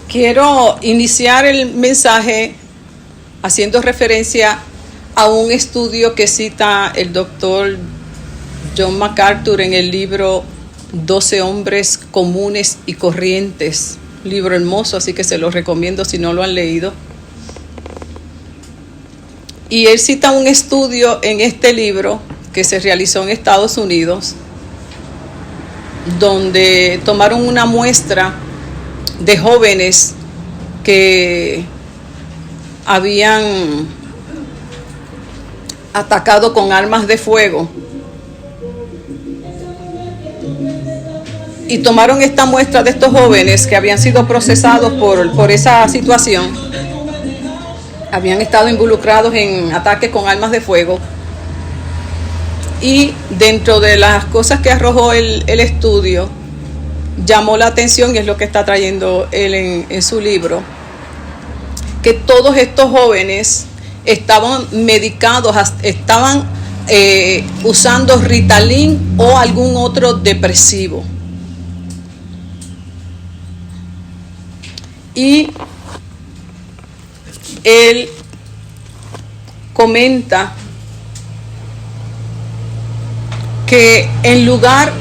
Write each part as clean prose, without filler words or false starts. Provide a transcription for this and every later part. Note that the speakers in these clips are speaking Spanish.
Quiero iniciar el mensaje haciendo referencia a un estudio que cita el doctor John MacArthur en el libro 12 hombres comunes y corrientes. Un libro hermoso, así que se lo recomiendo si no lo han leído. Y él cita un estudio en este libro que se realizó en Estados Unidos, donde tomaron una muestra de jóvenes que habían atacado con armas de fuego, y tomaron esta muestra de estos jóvenes que habían sido procesados por esa situación, habían estado involucrados en ataques con armas de fuego. Y dentro de las cosas que arrojó el estudio, llamó la atención, y es lo que está trayendo él en su libro, que todos estos jóvenes estaban medicados, estaban usando Ritalin o algún otro depresivo. Y él comenta que en lugar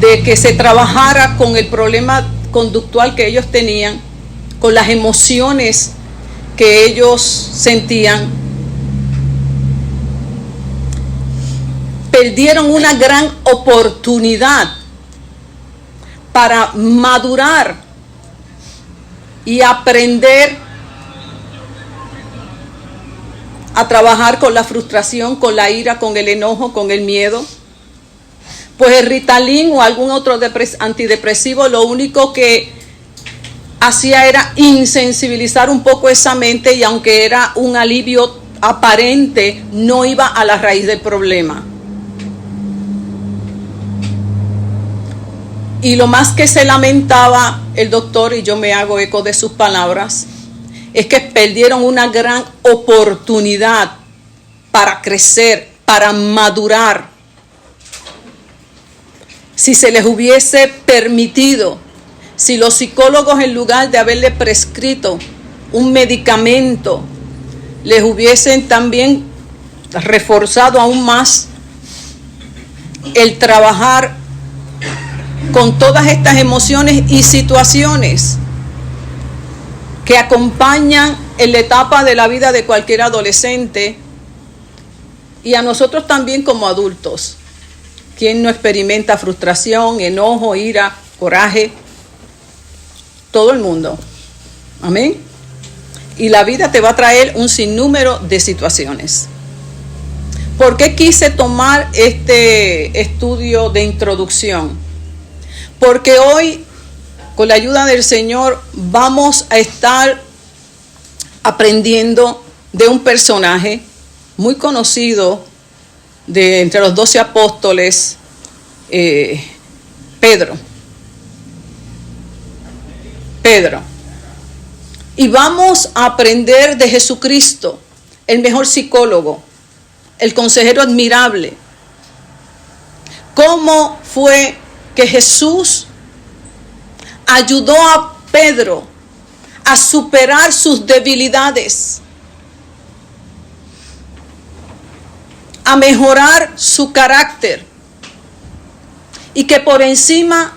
de que se trabajara con el problema conductual que ellos tenían, con las emociones que ellos sentían, perdieron una gran oportunidad para madurar y aprender a trabajar con la frustración, con la ira, con el enojo, con el miedo. Pues el Ritalin o algún otro antidepresivo lo único que hacía era insensibilizar un poco esa mente, y aunque era un alivio aparente, no iba a la raíz del problema. Y lo más que se lamentaba el doctor, y yo me hago eco de sus palabras, es que perdieron una gran oportunidad para crecer, para madurar. Si se les hubiese permitido, si los psicólogos, en lugar de haberle prescrito un medicamento, les hubiesen también reforzado aún más el trabajar con todas estas emociones y situaciones que acompañan en la etapa de la vida de cualquier adolescente, y a nosotros también como adultos. ¿Quién no experimenta frustración, enojo, ira, coraje? Todo el mundo. Amén. Y la vida te va a traer un sinnúmero de situaciones. ¿Por qué quise tomar este estudio de introducción? Porque hoy, con la ayuda del Señor, vamos a estar aprendiendo de un personaje muy conocido de entre los 12 apóstoles, Pedro. Y vamos a aprender de Jesucristo, el mejor psicólogo, el consejero admirable. ¿Cómo fue que Jesús ayudó a Pedro a superar sus debilidades, a mejorar su carácter, y que por encima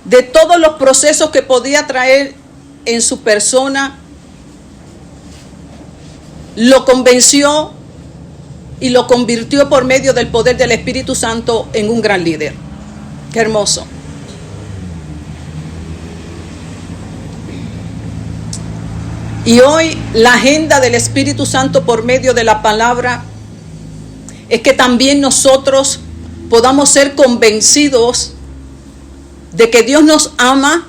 de todos los procesos que podía traer en su persona, lo convenció y lo convirtió por medio del poder del Espíritu Santo en un gran líder? ¡Qué hermoso! Y hoy la agenda del Espíritu Santo por medio de la palabra es que también nosotros podamos ser convencidos de que Dios nos ama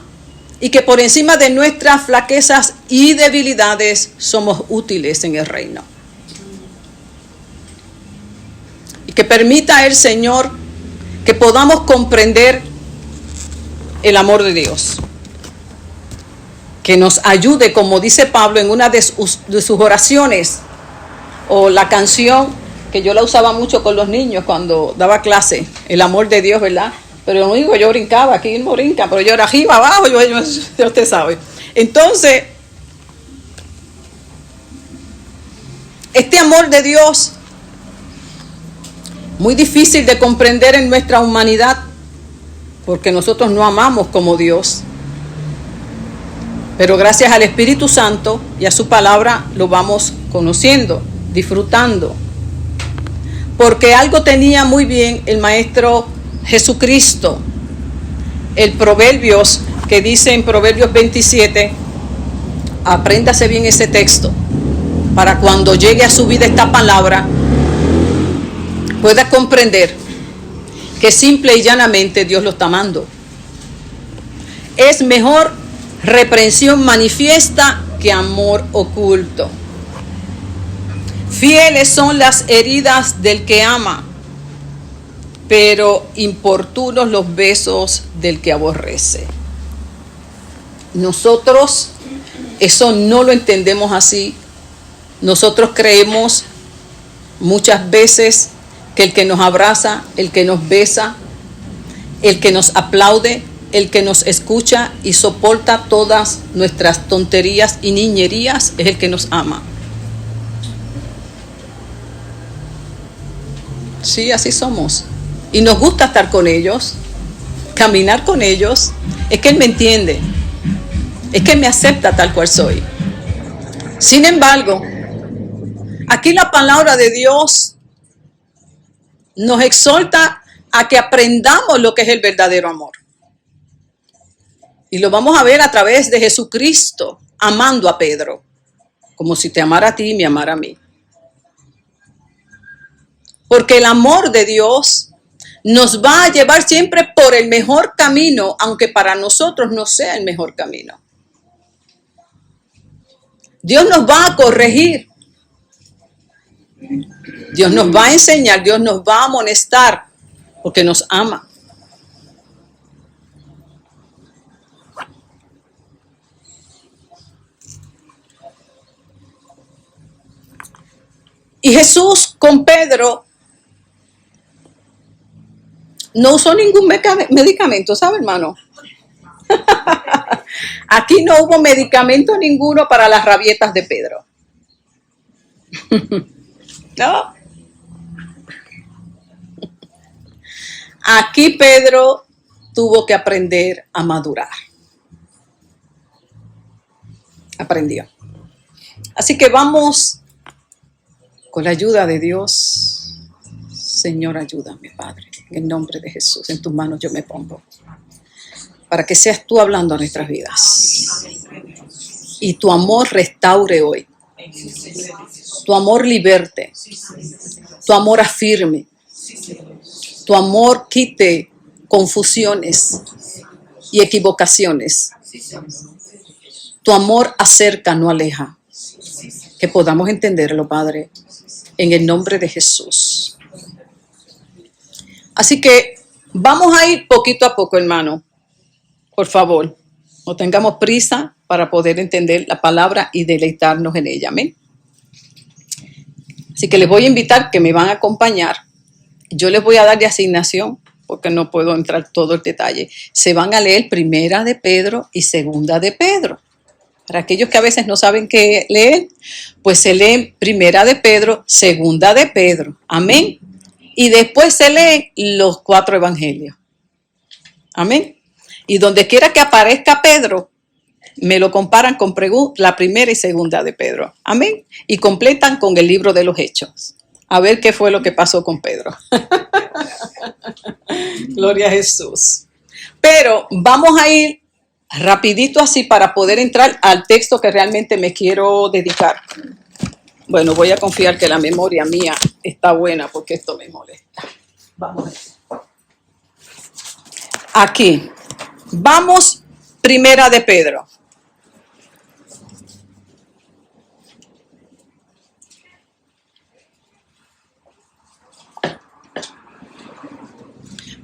y que por encima de nuestras flaquezas y debilidades somos útiles en el reino. Y que permita el Señor que podamos comprender el amor de Dios. Que nos ayude, como dice Pablo en una de sus oraciones, o la canción que yo la usaba mucho con los niños cuando daba clase, el amor de Dios, ¿verdad? Pero no digo, yo brincaba, aquí no brinca, pero yo era arriba, abajo, ya usted sabe. Entonces, este amor de Dios, muy difícil de comprender en nuestra humanidad, porque nosotros no amamos como Dios. Pero gracias al Espíritu Santo y a su palabra lo vamos conociendo, disfrutando. Porque algo tenía muy bien el Maestro Jesucristo. El Proverbios, que dice en Proverbios 27, apréndase bien ese texto, para cuando llegue a su vida esta palabra, pueda comprender que simple y llanamente Dios lo está amando. Es mejor reprensión manifiesta que amor oculto. Fieles son las heridas del que ama, pero importunos los besos del que aborrece. Nosotros eso no lo entendemos así. Nosotros creemos muchas veces que el que nos abraza, el que nos besa, el que nos aplaude, el que nos escucha y soporta todas nuestras tonterías y niñerías es el que nos ama. Sí, así somos. Y nos gusta estar con ellos, caminar con ellos. Es que Él me entiende. Es que Él me acepta tal cual soy. Sin embargo, aquí la palabra de Dios nos exhorta a que aprendamos lo que es el verdadero amor. Y lo vamos a ver a través de Jesucristo amando a Pedro, como si te amara a ti y me amara a mí. Porque el amor de Dios nos va a llevar siempre por el mejor camino, aunque para nosotros no sea el mejor camino. Dios nos va a corregir. Dios nos va a enseñar, Dios nos va a amonestar, porque nos ama. Y Jesús con Pedro no usó ningún medicamento, ¿sabe, hermano? Aquí no hubo medicamento ninguno para las rabietas de Pedro. No. Aquí Pedro tuvo que aprender a madurar. Aprendió. Así que vamos con la ayuda de Dios. Señor, ayúdame, Padre. En el nombre de Jesús, en tus manos yo me pongo. Para que seas tú hablando a nuestras vidas. Y tu amor restaure hoy. Tu amor liberte. Tu amor afirme. Tu amor quite confusiones y equivocaciones. Tu amor acerca, no aleja. Que podamos entenderlo, Padre, en el nombre de Jesús. Así que vamos a ir poquito a poco, hermano. Por favor, no tengamos prisa para poder entender la palabra y deleitarnos en ella. Amén. Así que les voy a invitar que me van a acompañar. Yo les voy a dar de asignación, porque no puedo entrar todo el detalle. Se van a leer Primera de Pedro y Segunda de Pedro. Para aquellos que a veces no saben qué leer, pues se leen Primera de Pedro, Segunda de Pedro. Amén. Y después se leen los 4 evangelios. Amén. Y donde quiera que aparezca Pedro, me lo comparan con la Primera y Segunda de Pedro. Amén. Y completan con el libro de los Hechos. A ver qué fue lo que pasó con Pedro. Gloria a Jesús. Pero vamos a ir rapidito así para poder entrar al texto que realmente me quiero dedicar. Bueno, voy a confiar que la memoria mía está buena porque esto me molesta. Vamos aquí. Vamos, Primera de Pedro.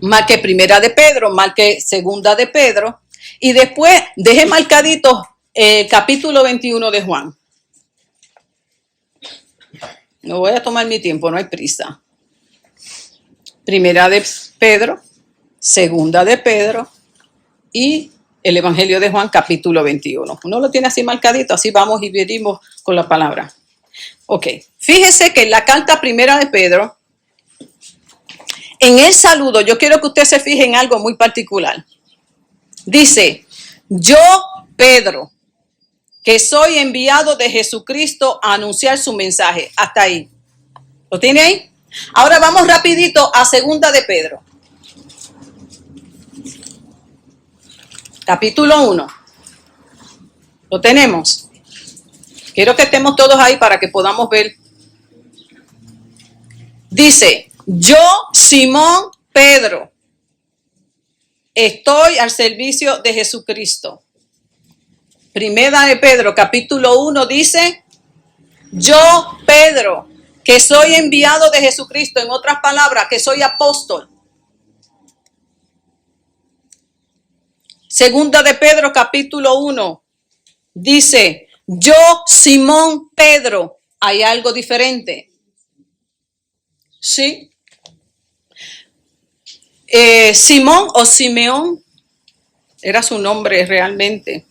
Marque Primera de Pedro, marque Segunda de Pedro y después deje marcadito el capítulo 21 de Juan. No voy a tomar mi tiempo, no hay prisa. Primera de Pedro, segunda de Pedro y el Evangelio de Juan, capítulo 21. Uno lo tiene así marcadito, así vamos y venimos con la palabra. Ok, fíjese que en la carta primera de Pedro, en el saludo, yo quiero que usted se fije en algo muy particular. Dice, yo, Pedro, que soy enviado de Jesucristo a anunciar su mensaje. Hasta ahí. ¿Lo tiene ahí? Ahora vamos rapidito a segunda de Pedro. Capítulo 1. ¿Lo tenemos? Quiero que estemos todos ahí para que podamos ver. Dice, yo, Simón Pedro, estoy al servicio de Jesucristo. Primera de Pedro, capítulo 1, dice, yo, Pedro, que soy enviado de Jesucristo, en otras palabras, que soy apóstol. Segunda de Pedro, capítulo 1, dice, yo, Simón Pedro, hay algo diferente. ¿Sí? Simón o Simeón era su nombre realmente.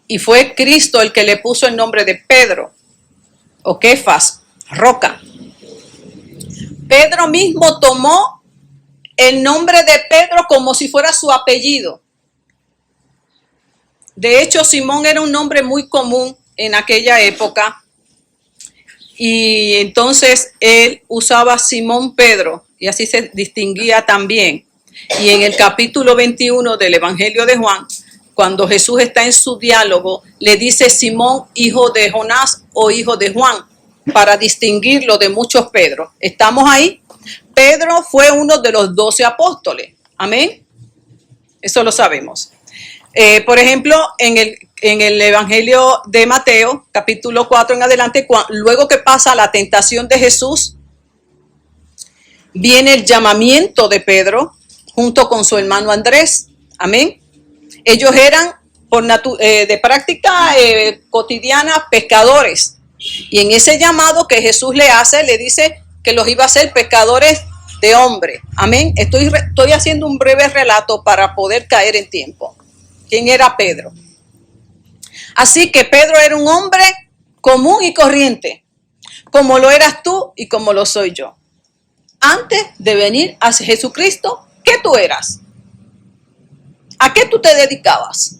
Y fue Cristo el que le puso el nombre de Pedro, o Kefas, roca. Pedro mismo tomó el nombre de Pedro como si fuera su apellido. De hecho, Simón era un nombre muy común en aquella época. Y entonces él usaba Simón Pedro, y así se distinguía también. Y en el capítulo 21 del Evangelio de Juan, cuando Jesús está en su diálogo, le dice Simón, hijo de Jonás o hijo de Juan, para distinguirlo de muchos Pedro. ¿Estamos ahí? Pedro fue uno de los 12 apóstoles. Amén. Eso lo sabemos. Por ejemplo, en el Evangelio de Mateo, capítulo 4 en adelante, luego que pasa la tentación de Jesús, viene el llamamiento de Pedro junto con su hermano Andrés. Amén. Ellos eran de práctica cotidiana pescadores. Y en ese llamado que Jesús le hace, le dice que los iba a hacer pescadores de hombres. Amén. Estoy haciendo un breve relato para poder caer en tiempo. ¿Quién era Pedro? Así que Pedro era un hombre común y corriente, como lo eras tú y como lo soy yo. Antes de venir a Jesucristo, ¿qué tú eras? ¿A qué tú te dedicabas?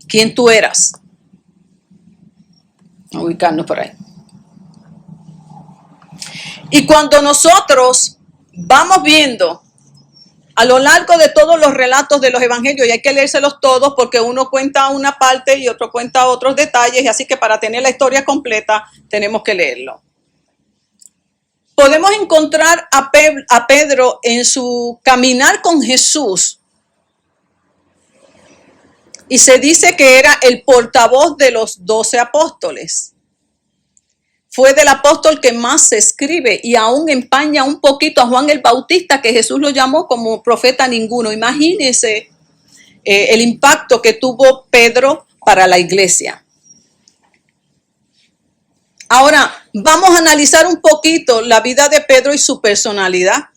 ¿Quién tú eras? Vamos a ubicarnos por ahí. Y cuando nosotros vamos viendo a lo largo de todos los relatos de los evangelios, y hay que leérselos todos porque uno cuenta una parte y otro cuenta otros detalles, y así que para tener la historia completa tenemos que leerlo. Podemos encontrar a Pedro en su caminar con Jesús, y se dice que era el portavoz de los 12 apóstoles. Fue del apóstol que más se escribe y aún empaña un poquito a Juan el Bautista, que Jesús lo llamó como profeta ninguno. Imagínense el impacto que tuvo Pedro para la iglesia. Ahora, vamos a analizar un poquito la vida de Pedro y su personalidad.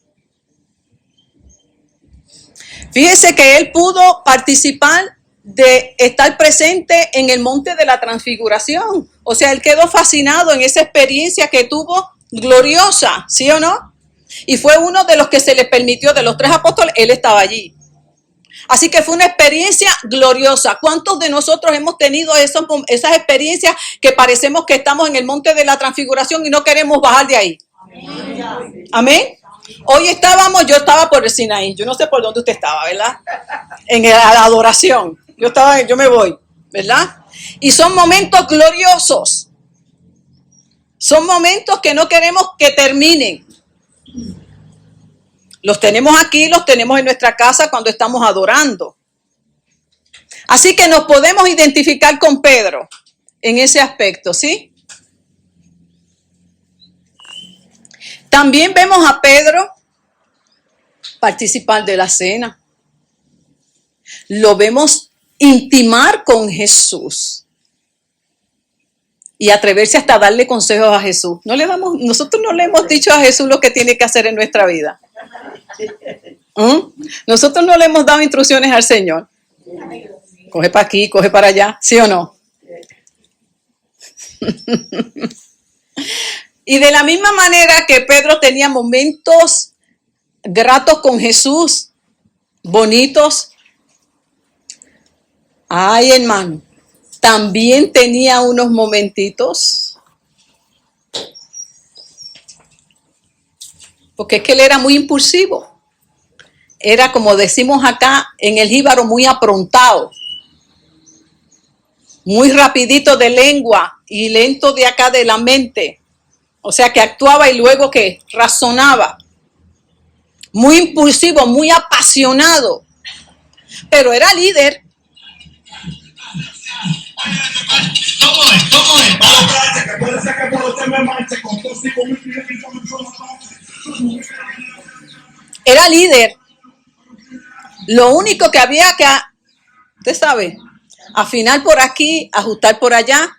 Fíjese que él pudo participar de estar presente en el monte de la transfiguración. O sea, él quedó fascinado en esa experiencia que tuvo gloriosa, ¿sí o no? Y fue uno de los que se le permitió, de los 3 apóstoles, él estaba allí. Así que fue una experiencia gloriosa. ¿Cuántos de nosotros hemos tenido esas experiencias que parecemos que estamos en el monte de la transfiguración y no queremos bajar de ahí? Amén. ¿Amén? Hoy yo estaba por el Sinaí, yo no sé por dónde usted estaba, ¿verdad? En la adoración. Yo me voy, ¿verdad? Y son momentos gloriosos. Son momentos que no queremos que terminen. Los tenemos aquí, los tenemos en nuestra casa cuando estamos adorando. Así que nos podemos identificar con Pedro en ese aspecto, ¿sí? También vemos a Pedro participar de la cena. Lo vemos intimar con Jesús. y atreverse hasta darle consejos a Jesús. Nosotros no le hemos dicho a Jesús lo que tiene que hacer en nuestra vida. Nosotros no le hemos dado instrucciones al Señor. Coge para aquí, coge para allá, ¿sí o no? Y de la misma manera que Pedro tenía momentos gratos con Jesús, bonitos, ay, hermano, también tenía unos momentitos, porque es que él era muy impulsivo. Era, como decimos acá en el jíbaro, muy aprontado, muy rapidito de lengua y lento de acá de la mente. O sea, que actuaba y luego que razonaba. Muy impulsivo, muy apasionado, pero era líder. Era líder. Lo único que había que, usted sabe, afinar por aquí, ajustar por allá,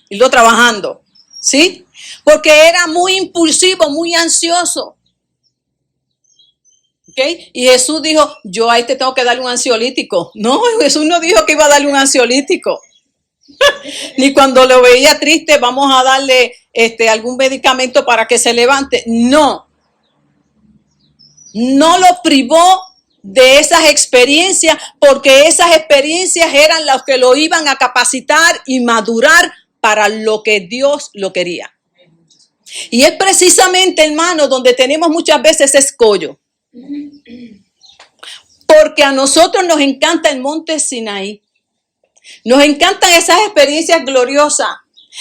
irlo trabajando, ¿sí? Porque era muy impulsivo, muy ansioso. ¿Okay? Y Jesús dijo, yo ahí te tengo que darle un ansiolítico. No, Jesús no dijo que iba a darle un ansiolítico. Ni cuando lo veía triste, vamos a darle algún medicamento para que se levante. No. No lo privó de esas experiencias, porque esas experiencias eran las que lo iban a capacitar y madurar para lo que Dios lo quería. Y es precisamente, hermano, donde tenemos muchas veces escollo. Porque a nosotros nos encanta el monte Sinaí. Nos encantan esas experiencias gloriosas.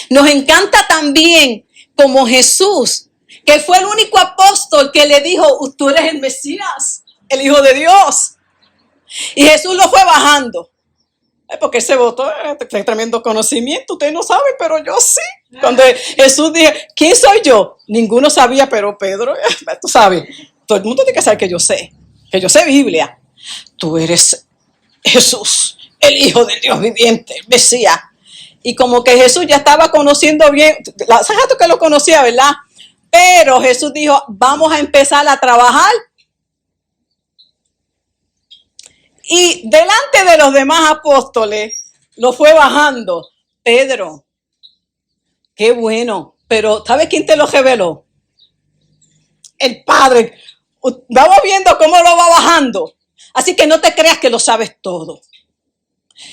Nos encanta también como Jesús, que fue el único apóstol que le dijo, tú eres el Mesías, el Hijo de Dios. Y Jesús lo fue bajando. Porque él se votó, tremendo conocimiento, ustedes no saben, pero yo sí. Cuando Jesús dijo, ¿quién soy yo? Ninguno sabía, pero Pedro, tú sabes, todo el mundo tiene que saber que yo sé Biblia. Tú eres Jesús, el Hijo del Dios viviente, el Mesías. Y como que Jesús ya estaba conociendo bien, hace rato que lo conocía, ¿verdad? Pero Jesús dijo, vamos a empezar a trabajar. Y delante de los demás apóstoles, lo fue bajando. Pedro, qué bueno, pero ¿sabe quién te lo reveló? El Padre. Vamos viendo cómo lo va bajando. Así que no te creas que lo sabes todo.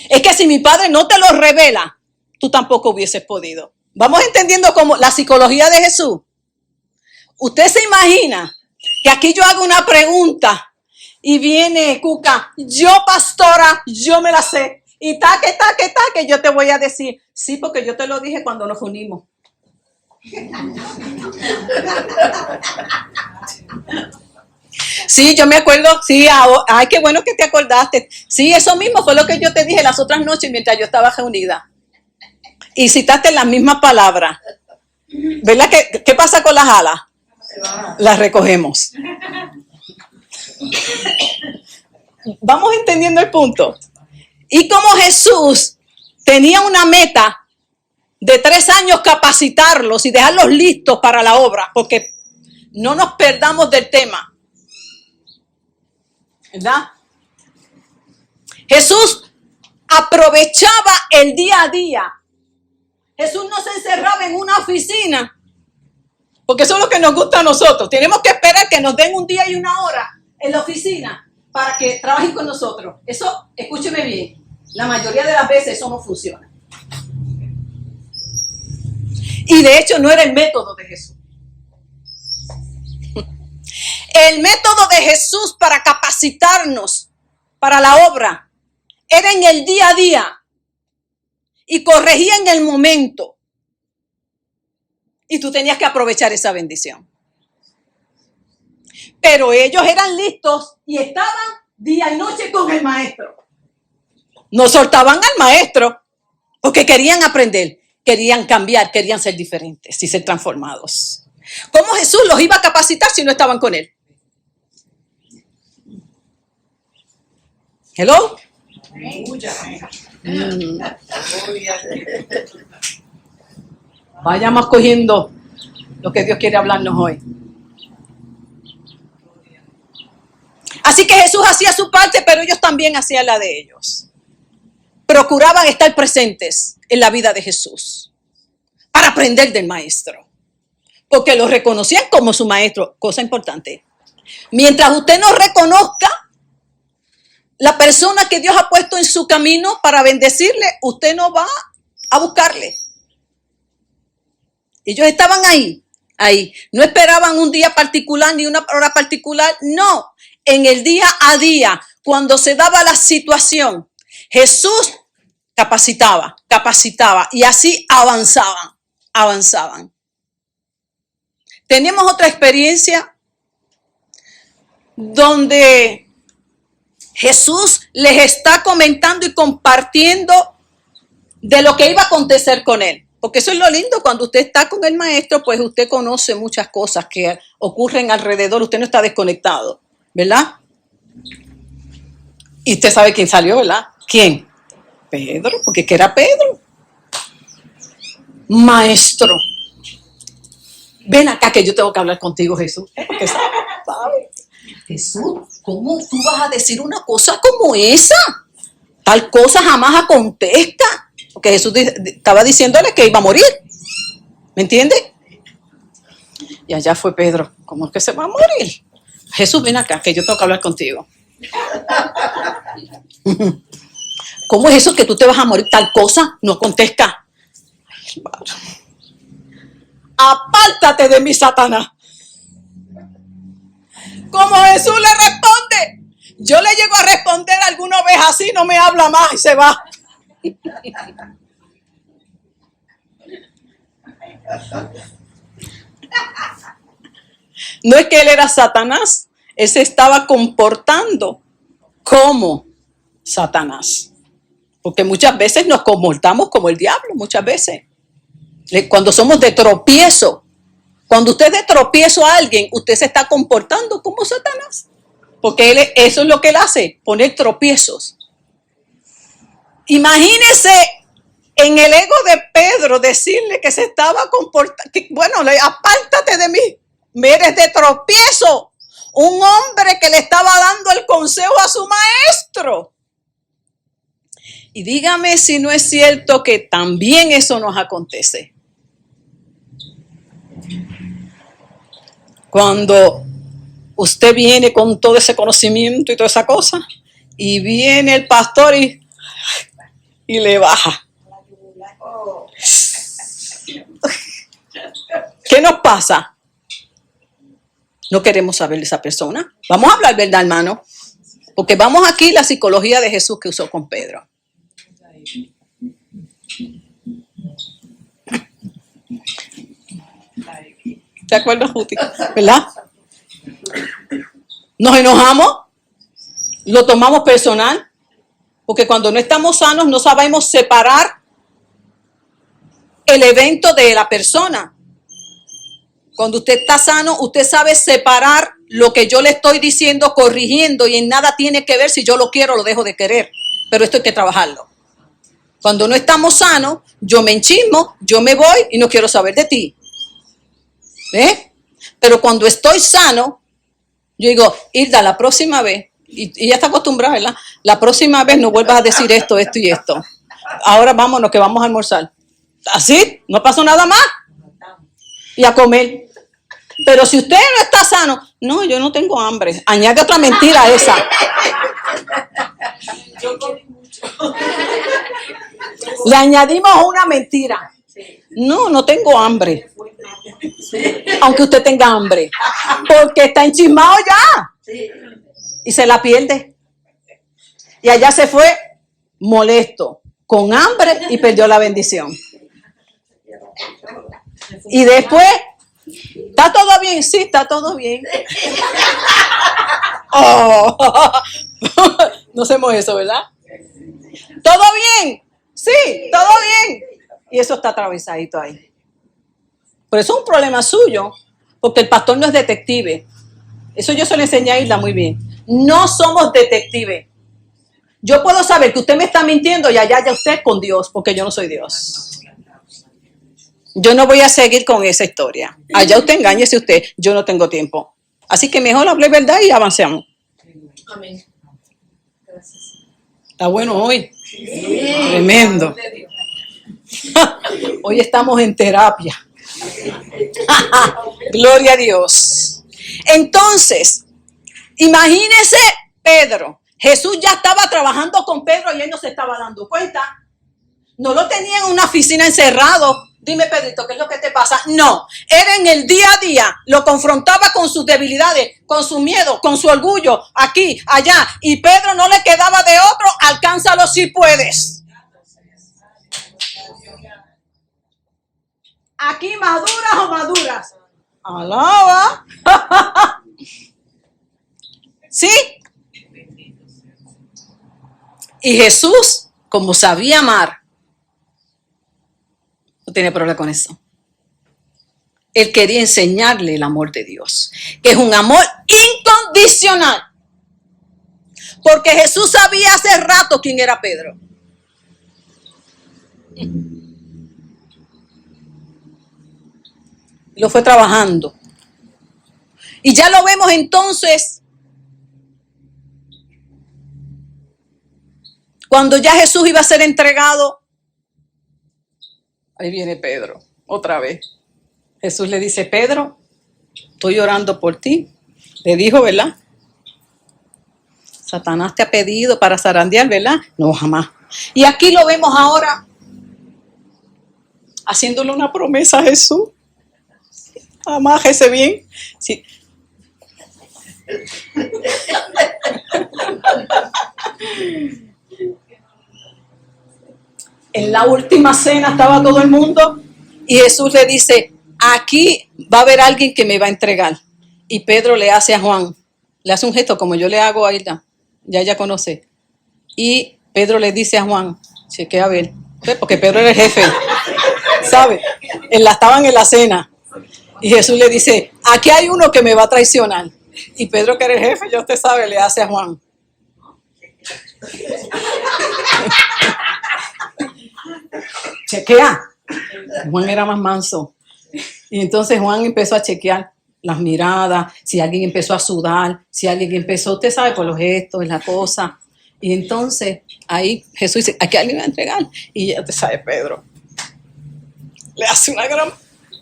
Es que si mi Padre no te lo revela, tú tampoco hubieses podido. Vamos entendiendo cómo la psicología de Jesús. Usted se imagina que aquí yo hago una pregunta y viene Cuca, yo pastora, yo me la sé. Y taque, yo te voy a decir, sí, porque yo te lo dije cuando nos unimos. Sí, yo me acuerdo, sí, ay, qué bueno que te acordaste. Sí, eso mismo fue lo que yo te dije las otras noches mientras yo estaba reunida. Y citaste las mismas palabras. ¿Verdad? ¿Qué pasa con las alas? Las recogemos. Vamos entendiendo el punto. Y como Jesús tenía una meta de 3 años capacitarlos y dejarlos listos para la obra, porque no nos perdamos del tema, ¿verdad? Jesús aprovechaba el día a día. Jesús no se encerraba en una oficina, porque eso es lo que nos gusta a nosotros. Tenemos que esperar que nos den un día y una hora en la oficina para que trabajen con nosotros. Eso, escúcheme bien, la mayoría de las veces eso no funciona. Y de hecho no era el método de Jesús. El método de Jesús para capacitarnos para la obra era en el día a día y corregía en el momento. Y tú tenías que aprovechar esa bendición. Pero ellos eran listos y estaban día y noche con el maestro. No soltaban al maestro porque querían aprender, querían cambiar, querían ser diferentes y ser transformados. ¿Cómo Jesús los iba a capacitar si no estaban con él? ¿Hello? Vayamos cogiendo lo que Dios quiere hablarnos hoy. Así que Jesús hacía su parte, pero ellos también hacían la de ellos. Procuraban estar presentes en la vida de Jesús para aprender del maestro, porque lo reconocían como su maestro. Cosa importante. Mientras usted no reconozca la persona que Dios ha puesto en su camino para bendecirle, usted no va a buscarle. Ellos estaban ahí. No esperaban un día particular ni una hora particular. No, en el día a día, cuando se daba la situación, Jesús capacitaba y así avanzaban. Tenemos otra experiencia donde Jesús les está comentando y compartiendo de lo que iba a acontecer con él. Porque eso es lo lindo, cuando usted está con el maestro, pues usted conoce muchas cosas que ocurren alrededor, usted no está desconectado, ¿verdad? Y usted sabe quién salió, ¿verdad? ¿Quién? Pedro, porque ¿qué era Pedro? Maestro, ven acá que yo tengo que hablar contigo, Jesús. Porque sabe, Jesús, ¿cómo tú vas a decir una cosa como esa? Tal cosa jamás acontezca. Porque Jesús estaba diciéndole que iba a morir. ¿Me entiende? Y allá fue Pedro. ¿Cómo es que se va a morir? Jesús, ven acá, que yo tengo que hablar contigo. ¿Cómo es eso que tú te vas a morir? Tal cosa no acontezca. Apártate de mí, Satanás. Como Jesús le responde. Yo le llego a responder alguna vez así, no me habla más y se va. No es que él era Satanás, él se estaba comportando como Satanás. Porque muchas veces nos comportamos como el diablo, muchas veces. Cuando somos de tropiezo, cuando usted es de tropiezo a alguien, usted se está comportando como Satanás. Porque eso es lo que él hace, poner tropiezos. Imagínese en el ego de Pedro decirle que se estaba comportando, bueno, apártate de mí, me eres de tropiezo. Un hombre que le estaba dando el consejo a su maestro. Y dígame si no es cierto que también eso nos acontece. Cuando usted viene con todo ese conocimiento y toda esa cosa, y viene el pastor y le baja. ¿Qué nos pasa? No queremos saber de esa persona. Vamos a hablar, ¿verdad, hermano? Porque vamos aquí la psicología de Jesús que usó con Pedro. ¿Te acuerdas, Juti? ¿Verdad? Nos enojamos, lo tomamos personal, porque cuando no estamos sanos no sabemos separar el evento de la persona. Cuando usted está sano, usted sabe separar lo que yo le estoy diciendo, corrigiendo, y en nada tiene que ver si yo lo quiero o lo dejo de querer. Pero esto hay que trabajarlo. Cuando no estamos sanos, yo me enchismo, yo me voy y no quiero saber de ti. ¿Ves? Pero cuando estoy sano, yo digo, Hilda, la próxima vez, y ya está acostumbrada, ¿verdad? La próxima vez no vuelvas a decir esto y esto. Ahora vámonos que vamos a almorzar. Así, no pasó nada más. Y a comer. Pero si usted no está sano, no, yo no tengo hambre. Añade otra mentira a esa. Le añadimos una mentira. No, no tengo hambre. Aunque usted tenga hambre. Porque está enchismado ya. Y se la pierde. Y allá se fue molesto, con hambre y perdió la bendición. Y después, ¿está todo bien? Sí, está todo bien. Oh, no hacemos eso, ¿verdad? ¿Todo bien? Sí, todo bien. Y eso está atravesadito ahí. Pero eso es un problema suyo, porque el pastor no es detective. Eso yo se lo enseñé a Isla muy bien. No somos detectives. Yo puedo saber que usted me está mintiendo y allá ya usted con Dios, porque yo no soy Dios. Yo no voy a seguir con esa historia. Allá usted engáñese usted, yo no tengo tiempo. Así que mejor hable verdad y avancemos. Amén. Gracias. Está bueno hoy. Tremendo. Hoy estamos en terapia. Gloria a Dios. Entonces, imagínese Pedro. Jesús ya estaba trabajando con Pedro y él no se estaba dando cuenta. No lo tenía en una oficina encerrado. Dime, Pedrito, ¿qué es lo que te pasa? No, era en el día a día. Lo confrontaba con sus debilidades, con su miedo, con su orgullo, aquí, allá. Y Pedro no le quedaba de otro, alcánzalo si puedes. Aquí maduras o maduras. Alaba. ¿Sí? Y Jesús, como sabía amar, no tiene problema con eso. Él quería enseñarle el amor de Dios, que es un amor incondicional. Porque Jesús sabía hace rato quién era Pedro. Lo fue trabajando. Y ya lo vemos entonces, cuando ya Jesús iba a ser entregado. Ahí viene Pedro, otra vez. Jesús le dice, Pedro, estoy orando por ti. Le dijo, ¿verdad? Satanás te ha pedido para zarandear, ¿verdad? No, jamás. Y aquí lo vemos ahora, haciéndole una promesa a Jesús. Amájese bien. Sí. En la última cena estaba todo el mundo y Jesús le dice, aquí va a haber alguien que me va a entregar. Y Pedro le hace a Juan, le hace un gesto como yo le hago a ella, ya ella conoce. Y Pedro le dice a Juan, chequea a ver, porque Pedro era el jefe, ¿sabe? Estaban en la cena. Y Jesús le dice, aquí hay uno que me va a traicionar. Y Pedro, que era el jefe, ya usted sabe, le hace a Juan. Chequea. Juan era más manso. Y entonces Juan empezó a chequear las miradas, si alguien empezó a sudar, si alguien empezó, usted sabe, por los gestos, la cosa. Y entonces ahí Jesús dice, aquí alguien va a entregar. Y ya usted sabe, Pedro le hace una gran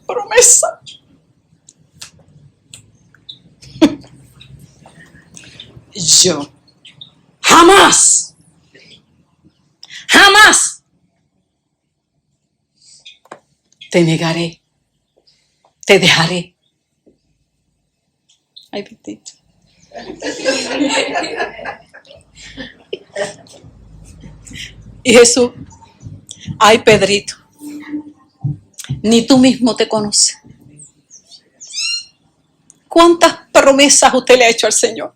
promesa. Yo jamás te negaré, te dejaré. Ay, petito. Y Jesús, ay, Pedrito, ni tú mismo te conoces. ¿Cuántas promesas usted le ha hecho al Señor?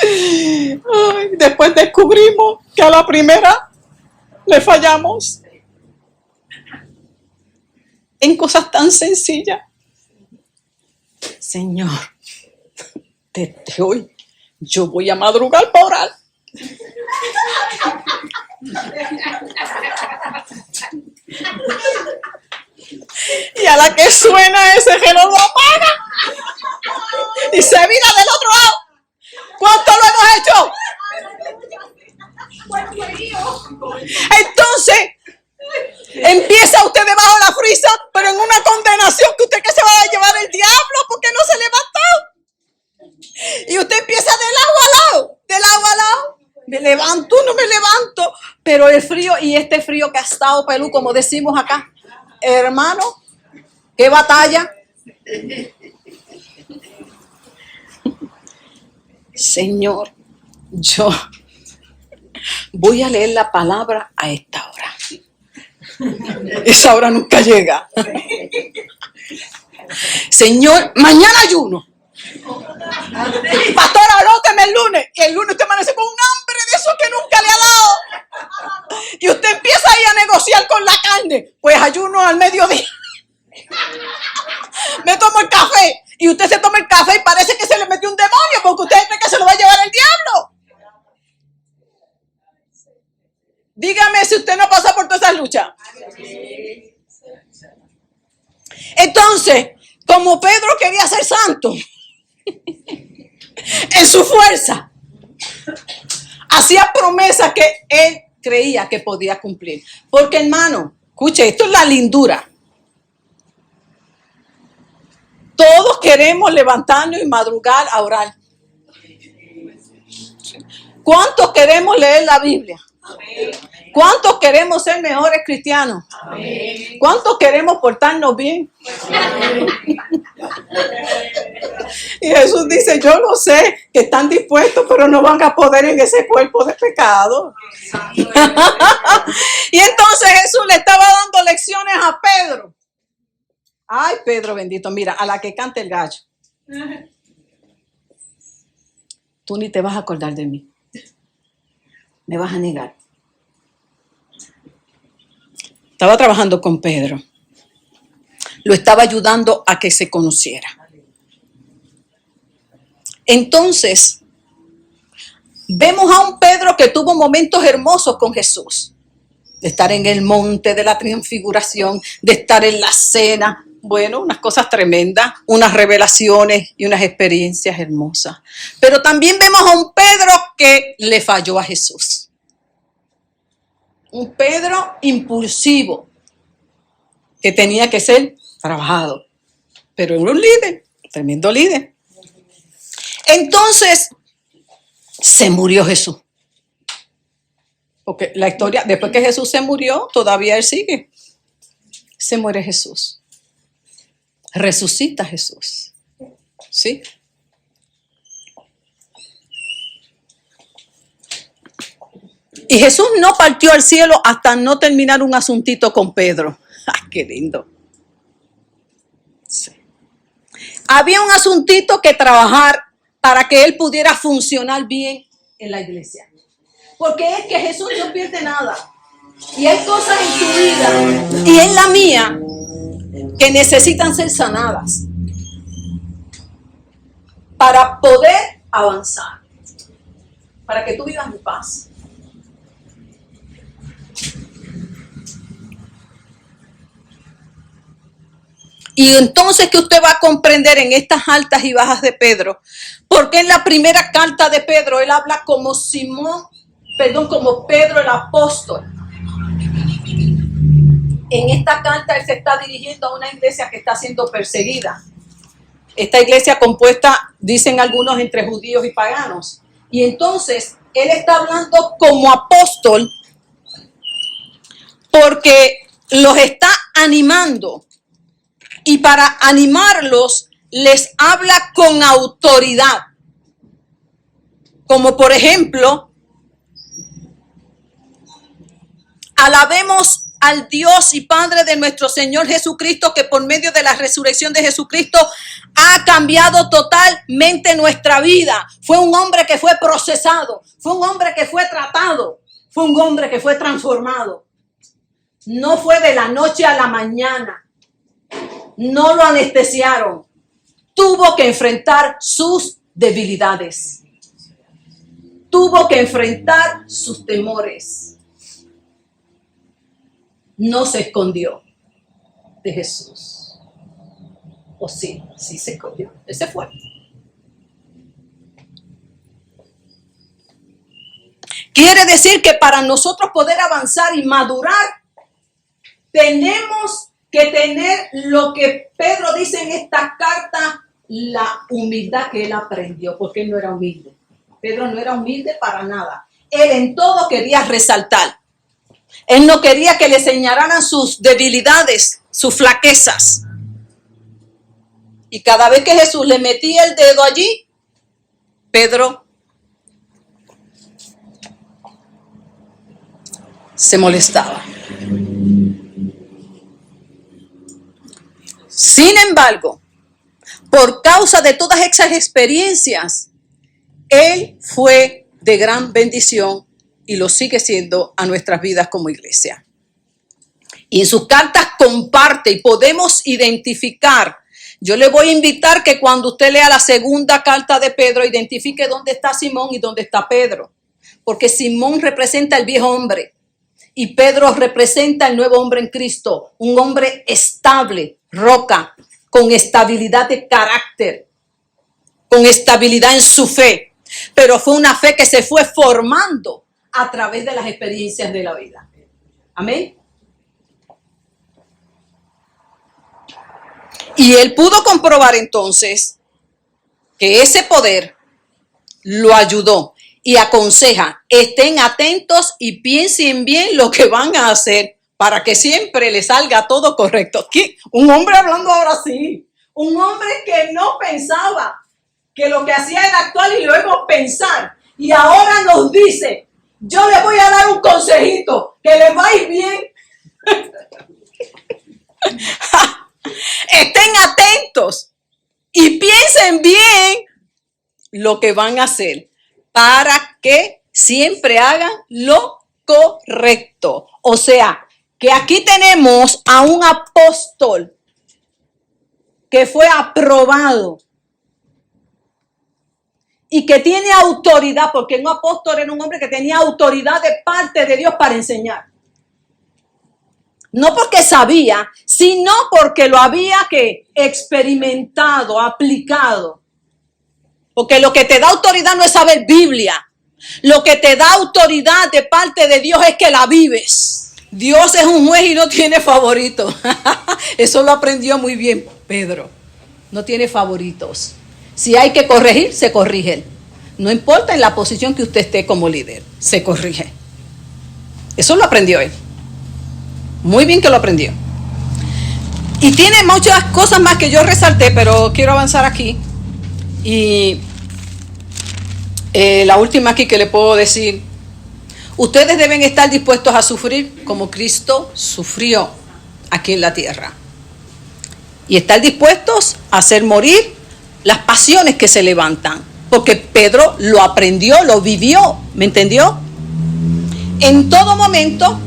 Ay, después descubrimos que a la primera le fallamos en cosas tan sencillas. Señor, desde hoy yo voy a madrugar para orar. Y a la que suena ese reloj lo apaga y se vira del otro lado. ¿Cuánto lo hemos hecho? Entonces empieza usted debajo de la frisa, pero en una condenación que usted que se va a llevar el diablo porque no se levantó. Y usted empieza de lado a lado, de lado a lado. Me levanto, no me levanto, pero el frío y este frío que ha estado pelú, como decimos acá, hermano, qué batalla. Señor, yo voy a leer la palabra a esta hora. Esa hora nunca llega. Señor, mañana ayuno. Pastora, anóteme el lunes. Y el lunes usted amanece con un hambre de eso que nunca le ha dado. Y usted empieza ahí a negociar con la carne. Pues ayuno al mediodía. Me tomo el café. Y usted se toma el café y parece que se le metió un demonio porque usted cree que se lo va a llevar el diablo. Dígame si usted no pasa por todas esas luchas. Entonces, como Pedro quería ser santo, en su fuerza, hacía promesas que él creía que podía cumplir. Porque, hermano, escuche, esto es la lindura. Todos queremos levantarnos y madrugar a orar. ¿Cuántos queremos leer la Biblia? ¿Cuántos queremos ser mejores cristianos? ¿Cuántos queremos portarnos bien? Y Jesús dice, yo lo sé, que están dispuestos, pero no van a poder en ese cuerpo de pecado. Y entonces Jesús le estaba dando lecciones a Pedro. Ay, Pedro bendito, mira, a la que cante el gallo. Tú ni te vas a acordar de mí. Me vas a negar. Estaba trabajando con Pedro. Lo estaba ayudando a que se conociera. Entonces, vemos a un Pedro que tuvo momentos hermosos con Jesús. De estar en el monte de la transfiguración, de estar en la cena. Bueno, unas cosas tremendas, unas revelaciones y unas experiencias hermosas. Pero también vemos a un Pedro que le falló a Jesús. Un Pedro impulsivo, que tenía que ser trabajado. Pero era un líder, tremendo líder. Entonces, se murió Jesús. Porque la historia, después que Jesús se murió, todavía él sigue. Se muere Jesús. Resucita Jesús. ¿Sí? Y Jesús no partió al cielo hasta no terminar un asuntito con Pedro. ¡Ay, qué lindo! Sí. Había un asuntito que trabajar para que él pudiera funcionar bien en la iglesia. Porque es que Jesús no pierde nada. Y hay cosas en tu vida y en la mía que necesitan ser sanadas para poder avanzar. Para que tú vivas en paz. Y entonces que usted va a comprender en estas altas y bajas de Pedro, porque en la primera carta de Pedro él habla como como Pedro el apóstol. En esta carta él se está dirigiendo a una iglesia que está siendo perseguida. Esta iglesia compuesta, dicen algunos, entre judíos y paganos. Y entonces él está hablando como apóstol porque los está animando. Y para animarlos, les habla con autoridad. Como por ejemplo, alabemos al Dios y Padre de nuestro Señor Jesucristo, que por medio de la resurrección de Jesucristo ha cambiado totalmente nuestra vida. Fue un hombre que fue procesado, fue un hombre que fue tratado, fue un hombre que fue transformado. No fue de la noche a la mañana. No lo anestesiaron. Tuvo que enfrentar sus debilidades. Tuvo que enfrentar sus temores. No se escondió de Jesús. ¿O sí? Sí se escondió. Él se fue. Quiere decir que para nosotros poder avanzar y madurar, tenemos que tener lo que Pedro dice en esta carta, la humildad que él aprendió, porque él no era humilde. Pedro no era humilde para nada. Él en todo quería resaltar. Él no quería que le señalaran sus debilidades, sus flaquezas. Y cada vez que Jesús le metía el dedo allí, Pedro se molestaba. Sin embargo, por causa de todas esas experiencias, él fue de gran bendición y lo sigue siendo a nuestras vidas como iglesia. Y en sus cartas comparte y podemos identificar. Yo le voy a invitar que cuando usted lea la segunda carta de Pedro, identifique dónde está Simón y dónde está Pedro. Porque Simón representa el viejo hombre. Y Pedro representa el nuevo hombre en Cristo, un hombre estable, roca, con estabilidad de carácter, con estabilidad en su fe. Pero fue una fe que se fue formando a través de las experiencias de la vida. Amén. Y él pudo comprobar entonces que ese poder lo ayudó y aconseja, estén atentos y piensen bien lo que van a hacer para que siempre les salga todo correcto. Aquí, un hombre hablando ahora sí, un hombre que no pensaba, que lo que hacía era actuar y luego pensar. Y ahora nos dice, yo les voy a dar un consejito, que les va a ir bien. Estén atentos y piensen bien lo que van a hacer para que siempre hagan lo correcto. O sea, que aquí tenemos a un apóstol que fue aprobado y que tiene autoridad, porque un apóstol era un hombre que tenía autoridad de parte de Dios para enseñar. No porque sabía, sino porque lo había que experimentado, aplicado. Porque lo que te da autoridad no es saber Biblia. Lo que te da autoridad de parte de Dios es que la vives. Dios es un juez y no tiene favorito. Eso lo aprendió muy bien Pedro. No tiene favoritos. Si hay que corregir, se corrige. No importa en la posición que usted esté como líder, se corrige. Eso lo aprendió él. Muy bien que lo aprendió. Y tiene muchas cosas más que yo resalté, pero quiero avanzar aquí. Y la última aquí que le puedo decir, ustedes deben estar dispuestos a sufrir como Cristo sufrió aquí en la tierra. Y estar dispuestos a hacer morir las pasiones que se levantan. Porque Pedro lo aprendió, lo vivió, ¿me entendió? En todo momento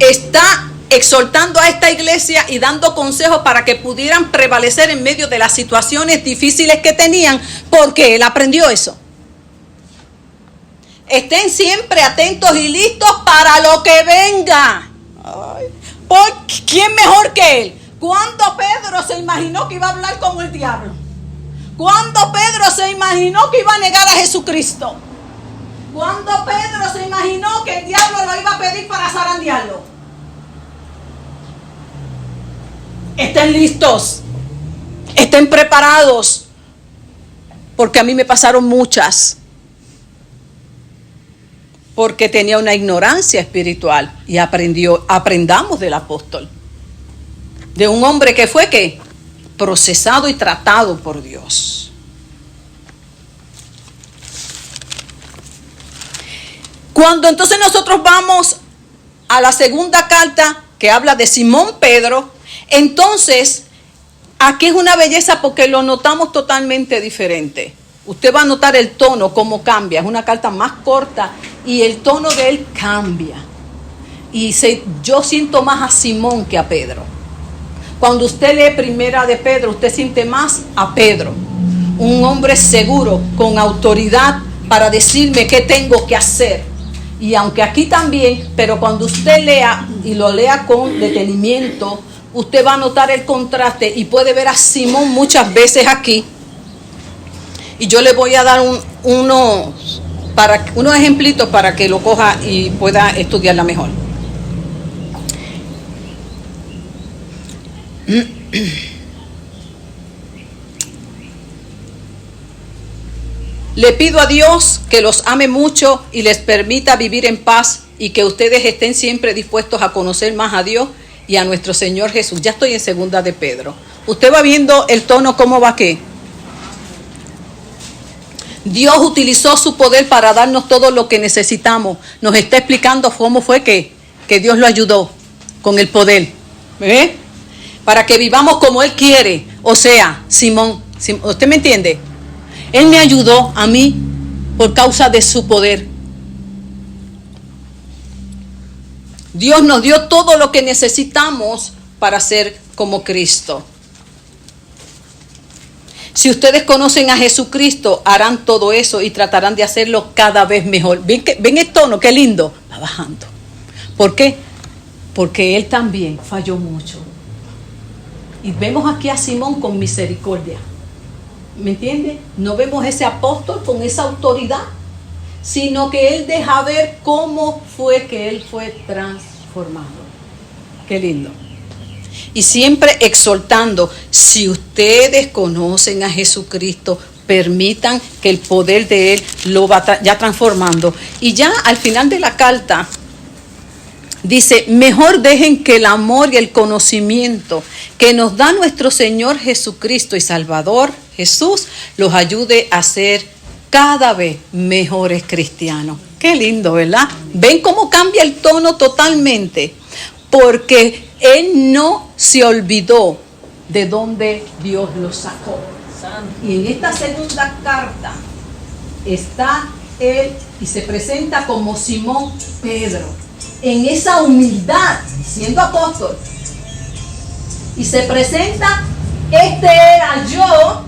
está exhortando a esta iglesia y dando consejos para que pudieran prevalecer en medio de las situaciones difíciles que tenían, porque él aprendió eso. Estén siempre atentos y listos para lo que venga. ¿Por quién mejor que él? ¿Cuándo Pedro se imaginó que iba a hablar como el diablo? ¿Cuándo Pedro se imaginó que iba a negar a Jesucristo? ¿Cuándo Pedro se imaginó que el diablo lo iba a pedir para zarandearlo? Estén listos, estén preparados, porque a mí me pasaron muchas, porque tenía una ignorancia espiritual y aprendamos del apóstol, de un hombre que fue ¿qué? Procesado y tratado por Dios. Cuando entonces nosotros vamos a la segunda carta que habla de Simón Pedro, entonces aquí es una belleza porque lo notamos totalmente diferente. Usted va a notar el tono, cómo cambia. Es una carta más corta y el tono de él cambia. Y yo siento más a Simón que a Pedro. Cuando usted lee primera de Pedro, usted siente más a Pedro. Un hombre seguro, con autoridad para decirme qué tengo que hacer. Y aunque aquí también, pero cuando usted lea y lo lea con detenimiento, usted va a notar el contraste y puede ver a Simón muchas veces aquí. Y yo le voy a dar unos ejemplitos para que lo coja y pueda estudiarla mejor. Le pido a Dios que los ame mucho y les permita vivir en paz y que ustedes estén siempre dispuestos a conocer más a Dios y a nuestro Señor Jesús. Ya estoy en segunda de Pedro. Usted va viendo el tono, cómo va qué. Dios utilizó su poder para darnos todo lo que necesitamos. Nos está explicando cómo fue que Dios lo ayudó con el poder. ¿Ve? Para que vivamos como Él quiere. O sea, Simón, ¿usted me entiende? Él me ayudó a mí por causa de su poder. Dios nos dio todo lo que necesitamos para ser como Cristo. Si ustedes conocen a Jesucristo, harán todo eso y tratarán de hacerlo cada vez mejor. ¿Ven el tono? Qué lindo. Va bajando. ¿Por qué? Porque él también falló mucho. Y vemos aquí a Simón con misericordia. ¿Me entiende? No vemos ese apóstol con esa autoridad, sino que él deja ver cómo fue que él fue transformado. Qué lindo. Y siempre exhortando, si ustedes conocen a Jesucristo, permitan que el poder de él lo va ya transformando. Y ya al final de la carta dice, mejor dejen que el amor y el conocimiento que nos da nuestro Señor Jesucristo y Salvador Jesús los ayude a ser cada vez mejores cristianos. Qué lindo, ¿verdad? ¿Ven cómo cambia el tono totalmente? Porque él no se olvidó de dónde Dios lo sacó. Y en esta segunda carta está él y se presenta como Simón Pedro, en esa humildad, siendo apóstol. Y se presenta, este era yo,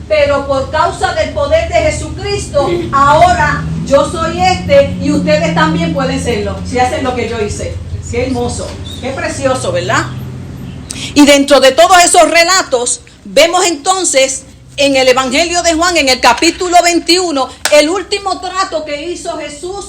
pero por causa del poder de Jesucristo, ahora yo soy este y ustedes también pueden serlo, si hacen lo que yo hice. Qué hermoso, qué precioso, ¿verdad? Y dentro de todos esos relatos, vemos entonces en el Evangelio de Juan, en el capítulo 21, el último trato que hizo Jesús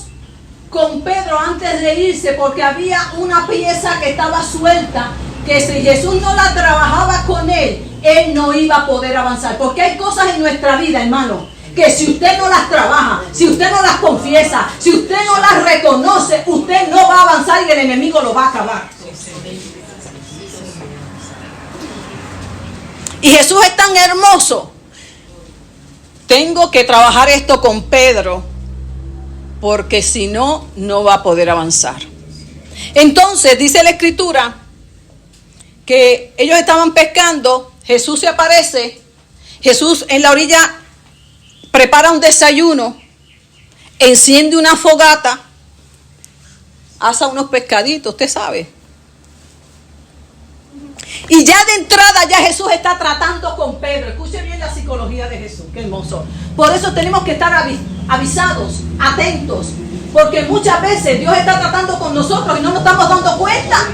con Pedro antes de irse, porque había una pieza que estaba suelta, que si Jesús no la trabajaba con él no iba a poder avanzar. Porque hay cosas en nuestra vida, hermano, que si usted no las trabaja, si usted no las confiesa, si usted no las reconoce, usted no va a avanzar y el enemigo lo va a acabar. Y Jesús es tan hermoso. Tengo que trabajar esto con Pedro, porque si no, no va a poder avanzar. Entonces, dice la Escritura, que ellos estaban pescando, Jesús se aparece, Jesús en la orilla prepara un desayuno, enciende una fogata, asa unos pescaditos, usted sabe. Y ya de entrada ya Jesús está tratando con Pedro. Escuche bien la psicología de Jesús, qué hermoso. Por eso tenemos que estar avisados, atentos, porque muchas veces Dios está tratando con nosotros y no nos estamos dando cuenta,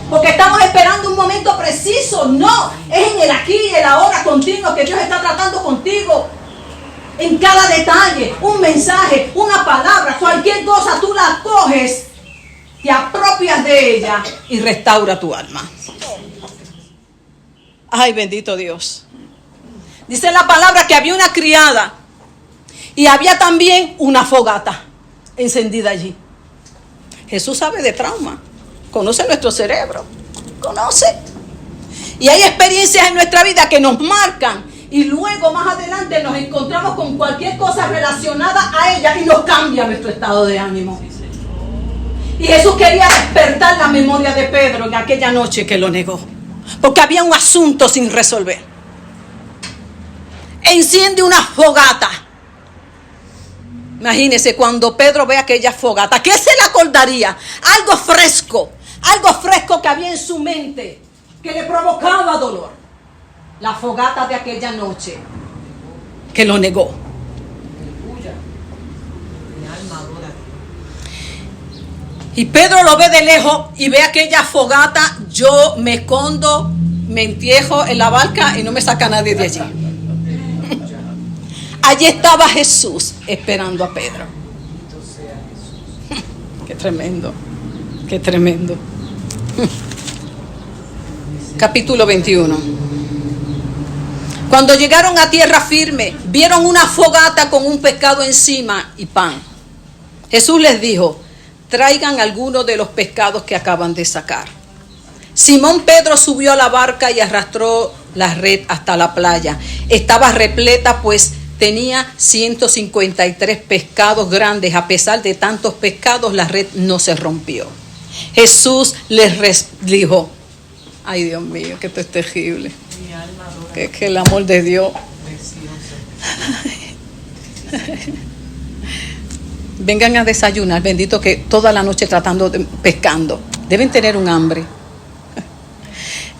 porque estamos esperando un momento preciso. No, es en el aquí y el ahora continuo que Dios está tratando contigo. En cada detalle, un mensaje, una palabra, cualquier cosa, tú la coges, te apropias de ella y restaura tu alma. Ay, bendito Dios. Dice la palabra que había una criada y había también una fogata encendida allí. Jesús sabe de trauma, conoce nuestro cerebro, conoce. Y hay experiencias en nuestra vida que nos marcan y luego más adelante nos encontramos con cualquier cosa relacionada a ella y nos cambia nuestro estado de ánimo. Y Jesús quería despertar la memoria de Pedro en aquella noche que lo negó, porque había un asunto sin resolver. Enciende una fogata. Imagínese cuando Pedro ve aquella fogata, ¿qué se le acordaría? Algo fresco que había en su mente, que le provocaba dolor. La fogata de aquella noche que lo negó. Y Pedro lo ve de lejos y ve aquella fogata. Yo me escondo, me entierro en la barca y no me saca nadie de allí. Allí estaba Jesús esperando a Pedro. Qué tremendo, qué tremendo. Capítulo 21. Cuando llegaron a tierra firme, vieron una fogata con un pescado encima y pan. Jesús les dijo: traigan algunos de los pescados que acaban de sacar. Simón Pedro subió a la barca y arrastró la red hasta la playa. Estaba repleta, pues tenía 153 pescados grandes. A pesar de tantos pescados, la red no se rompió. Jesús les dijo: ay, Dios mío, que esto es terrible. Que el amor de Dios. Vengan a desayunar, bendito, que toda la noche pescando. Deben tener un hambre.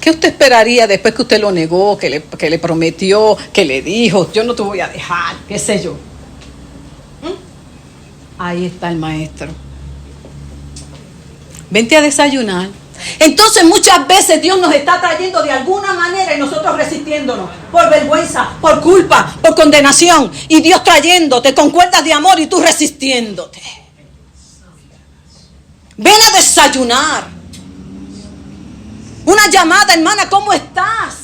¿Qué usted esperaría después que usted lo negó, que le prometió, que le dijo, yo no te voy a dejar, qué sé yo? Ahí está el maestro. Vente a desayunar. Entonces muchas veces Dios nos está trayendo de alguna manera y nosotros resistiéndonos por vergüenza, por culpa, por condenación, y Dios trayéndote con cuerdas de amor y tú resistiéndote. Ven a desayunar. Una llamada, hermana, ¿cómo estás?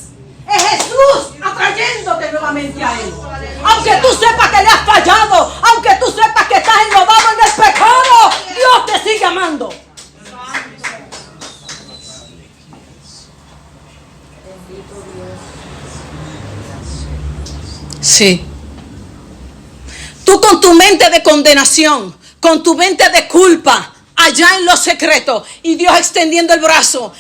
Es Jesús atrayéndote nuevamente a Él. Aunque tú sepas que le has fallado, aunque tú sepas que estás enlodado en el pecado, Dios te sigue amando. Sí. Tú con tu mente de condenación, con tu mente de culpa, allá en lo secreto, y Dios extendiendo el brazo,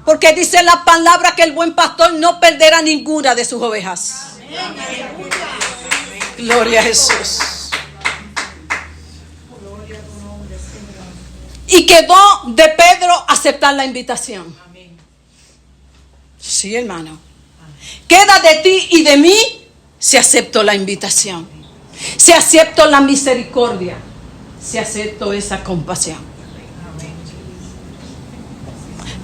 porque dice la palabra que el buen pastor no perderá ninguna de sus ovejas. Gloria a Jesús. Y quedó de Pedro aceptar la invitación. Sí, hermano. Queda de ti y de mí si acepto la invitación, si acepto la misericordia, si acepto esa compasión.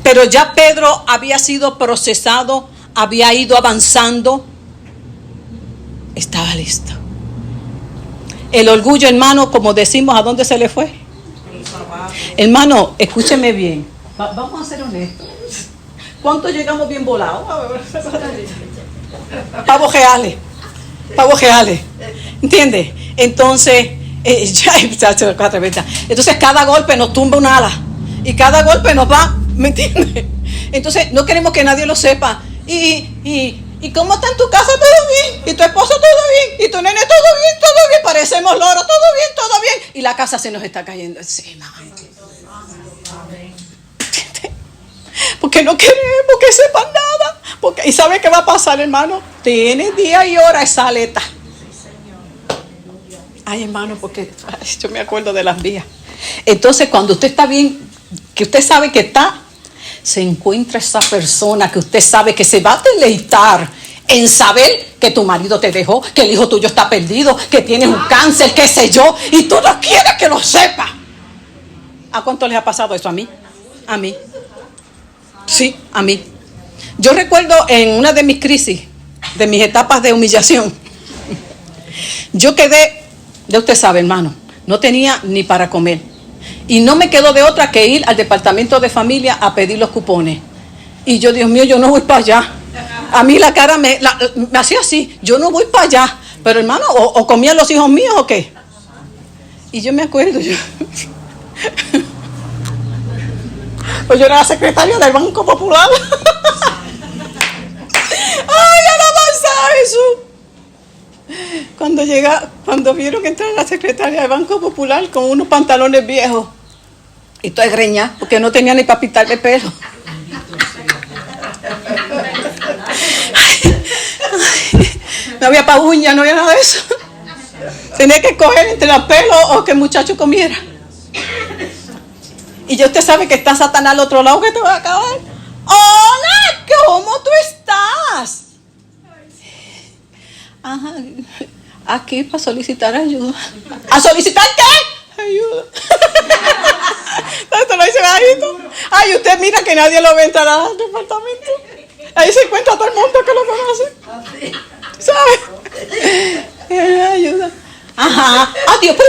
Pero ya Pedro había sido procesado, había ido avanzando, estaba listo. El orgullo, hermano, como decimos, ¿a dónde se le fue? Hermano, escúcheme bien. Vamos a ser honestos. ¿Cuánto llegamos bien volados? Pavos reales. ¿Entiendes? Entonces, entonces cada golpe nos tumba un ala. Y cada golpe nos va, ¿me entiendes? Entonces no queremos que nadie lo sepa. ¿Y cómo está en tu casa? Todo bien. ¿Y tu esposo? Todo bien. ¿Y tu nene? Todo bien. Parecemos loros. Todo bien. Y la casa se nos está cayendo encima. Porque no queremos que sepan nada. ¿Y sabe qué va a pasar, hermano? Tiene día y hora esa aleta. Ay, hermano, porque yo me acuerdo de las vías. Entonces, cuando usted está bien, que usted sabe que está, se encuentra esa persona que usted sabe que se va a deleitar en saber que tu marido te dejó, que el hijo tuyo está perdido, que tienes un cáncer, qué sé yo, y tú no quieres que lo sepa. ¿A cuánto les ha pasado eso? A mí. Sí, a mí. Yo recuerdo en una de mis crisis, de mis etapas de humillación, yo quedé, ya usted sabe, hermano, no tenía ni para comer. Y no me quedó de otra que ir al departamento de familia a pedir los cupones. Y yo, Dios mío, yo no voy para allá. A mí la cara me hacía así, yo no voy para allá. Pero hermano, o comían los hijos míos o qué. Y yo me acuerdo, pues yo era la secretaria del Banco Popular. ¡Ay, alabanza a Jesús! Cuando vieron entrar la secretaria del Banco Popular con unos pantalones viejos y toda greña, porque no tenía ni para pintarle pelo. No había pa' uñas, no había nada de eso. Tenía que escoger entre los pelos o que el muchacho comiera. Y ya usted sabe que está Satanás al otro lado que te va a acabar. ¡Hola! ¿Cómo tú estás? Ajá. Aquí para solicitar ayuda. ¿A solicitar qué? Ayuda. Esto lo dice bajito. Ay, usted mira que nadie lo ve entrar al departamento. Ahí se encuentra todo el mundo que lo conoce. ¿Sabe? Ayuda. Ajá. Adiós, pero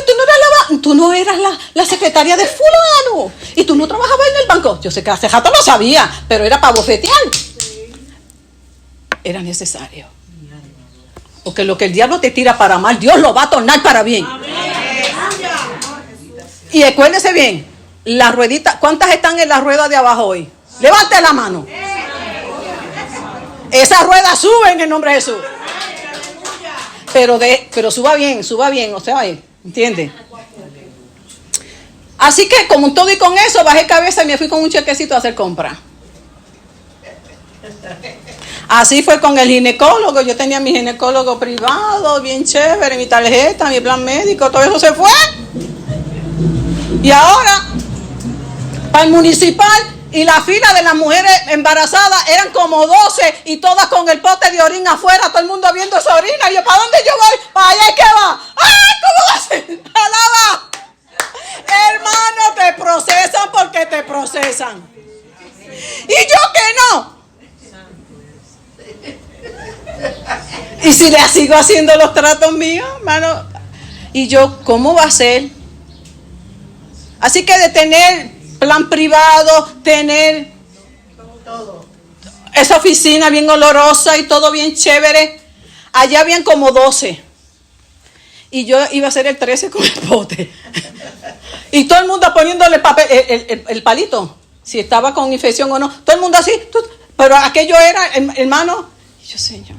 tú no eras la secretaria de fulano. Y tú no trabajabas en el banco. Yo sé que hace rato lo sabía, pero era para bofetear. Era necesario. Porque lo que el diablo te tira para mal, Dios lo va a tornar para bien. Y acuérdese bien, la ruedita, ¿cuántas están en la rueda de abajo hoy? Levante la mano. Esa rueda sube en el nombre de Jesús. Pero suba bien, o sea, ¿entiende? Así que como todo y con eso, bajé cabeza y me fui con un chequecito a hacer compra. Así fue con el ginecólogo. Yo tenía mi ginecólogo privado, bien chévere, mi tarjeta, mi plan médico, todo eso se fue. Y ahora, para el municipal, Y la fila de las mujeres embarazadas eran como 12 y todas con el pote de orina afuera, todo el mundo viendo esa orina. Y yo, ¿para dónde yo voy? ¿Para allá es que va? ¡Ay, cómo va a ser! ¡Alaba! Hermano, te procesan porque te procesan. Y yo que no. Y si le sigo haciendo los tratos míos, hermano. Y yo, ¿cómo va a ser? Así que de tener plan privado, tener esa oficina bien olorosa y todo bien chévere. Allá habían como 12. Y yo iba a ser el 13 con el pote. Y todo el mundo poniéndole papel, el palito, si estaba con infección o no. Todo el mundo así. Pero aquello era, hermano. Y yo, Señor.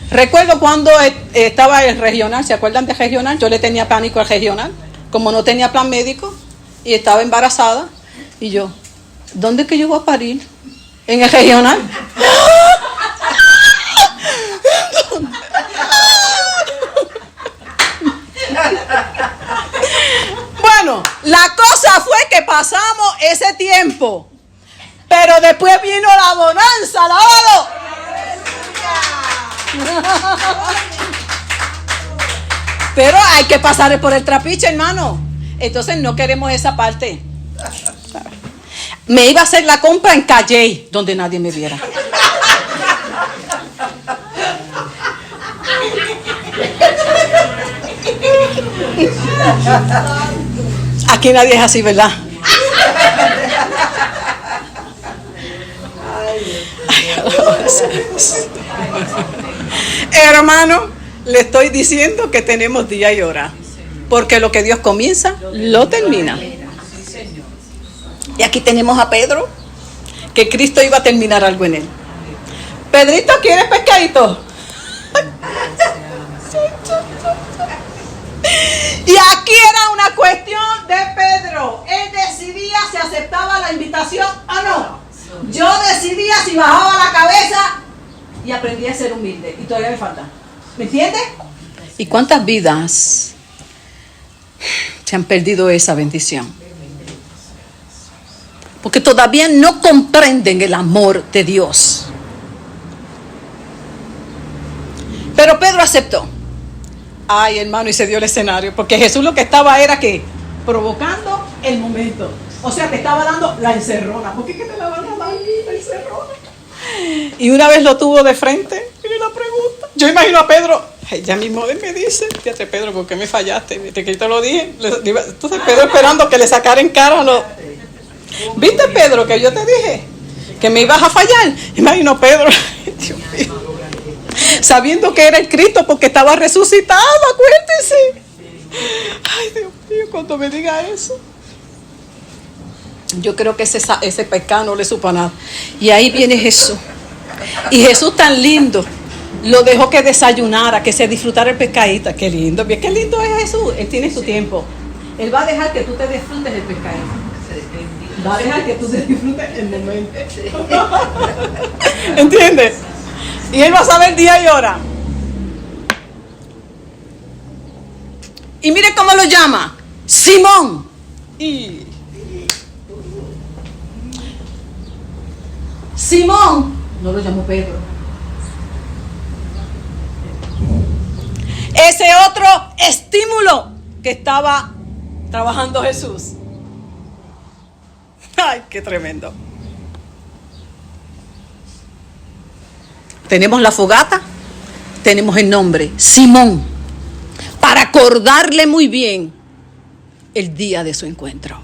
Recuerdo cuando estaba el regional, ¿se acuerdan del regional? Yo le tenía pánico al regional, como no tenía plan médico y estaba embarazada. Y yo, ¿dónde es que yo voy a parir? ¿En el regional? Bueno, la cosa fue que pasamos ese tiempo, pero después vino la bonanza, alábalo. Pero hay que pasar por el trapiche, hermano. Entonces no queremos esa parte. Me iba a hacer la compra en Calle, donde nadie me viera. Aquí nadie es así, ¿verdad? Hermano, le estoy diciendo que tenemos día y hora, porque lo que Dios comienza, lo termina. Y aquí tenemos a Pedro, que Cristo iba a terminar algo en él. Pedrito, ¿quieres pescadito? Y aquí era una cuestión de Pedro. Él decidía si aceptaba la invitación o no. Yo decidía si bajaba la cabeza y aprendí a ser humilde. Y todavía me falta. ¿Me entiendes? ¿Y cuántas vidas se han perdido esa bendición? Porque todavía no comprenden el amor de Dios. Pero Pedro aceptó. Ay, hermano, y se dio el escenario. Porque Jesús lo que estaba era que provocando el momento. O sea, te estaba dando la encerrona. ¿Por qué que te la van a dar la encerrona? Y una vez lo tuvo de frente, mire la pregunta. Yo imagino a Pedro, ya mismo él me dice, fíjate Pedro, ¿por qué me fallaste? ¿Viste que yo te lo dije? Entonces Pedro esperando que le sacara en cara lo... ¿Viste Pedro que yo te dije? Que me ibas a fallar. Imagino Pedro, Dios mío, sabiendo que era el Cristo porque estaba resucitado, acuérdense. Ay, Dios mío, cuando me diga eso. Yo creo que ese pecado no le supo nada. Y ahí viene Jesús. Y Jesús tan lindo, lo dejó que desayunara, que se disfrutara el pescadito. Qué lindo, qué lindo es Jesús. Él tiene su tiempo. Él va a dejar que tú te disfrutes el pescadito. Va a dejar que tú te disfrutes el momento. ¿Entiendes? Y Él va a saber día y hora. Y mire cómo lo llama. Simón. Y Simón, no lo llamó Pedro. Ese otro estímulo que estaba trabajando Jesús. Ay, qué tremendo. Tenemos la fogata, tenemos el nombre, Simón, para acordarle muy bien el día de su encuentro.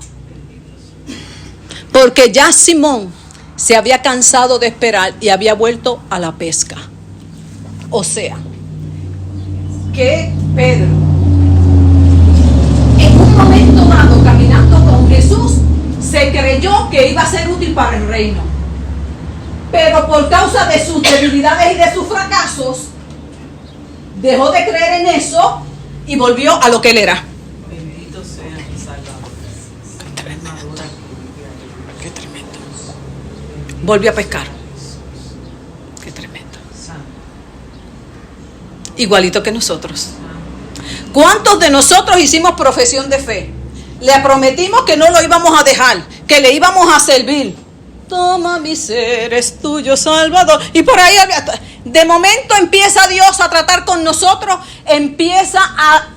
Porque ya Simón se había cansado de esperar y había vuelto a la pesca. O sea, que Pedro, en un momento dado, caminando con Jesús, se creyó que iba a ser útil para el reino. Pero por causa de sus debilidades y de sus fracasos, dejó de creer en eso y volvió a lo que él era. Bendito sea el Salvador. Qué tremendo. Volvió a pescar. Qué tremendo. Igualito que nosotros. ¿Cuántos de nosotros hicimos profesión de fe? Le prometimos que no lo íbamos a dejar, que le íbamos a servir. Toma mi ser, es tuyo, Salvador. Y por ahí, de momento empieza Dios a tratar con nosotros, empieza a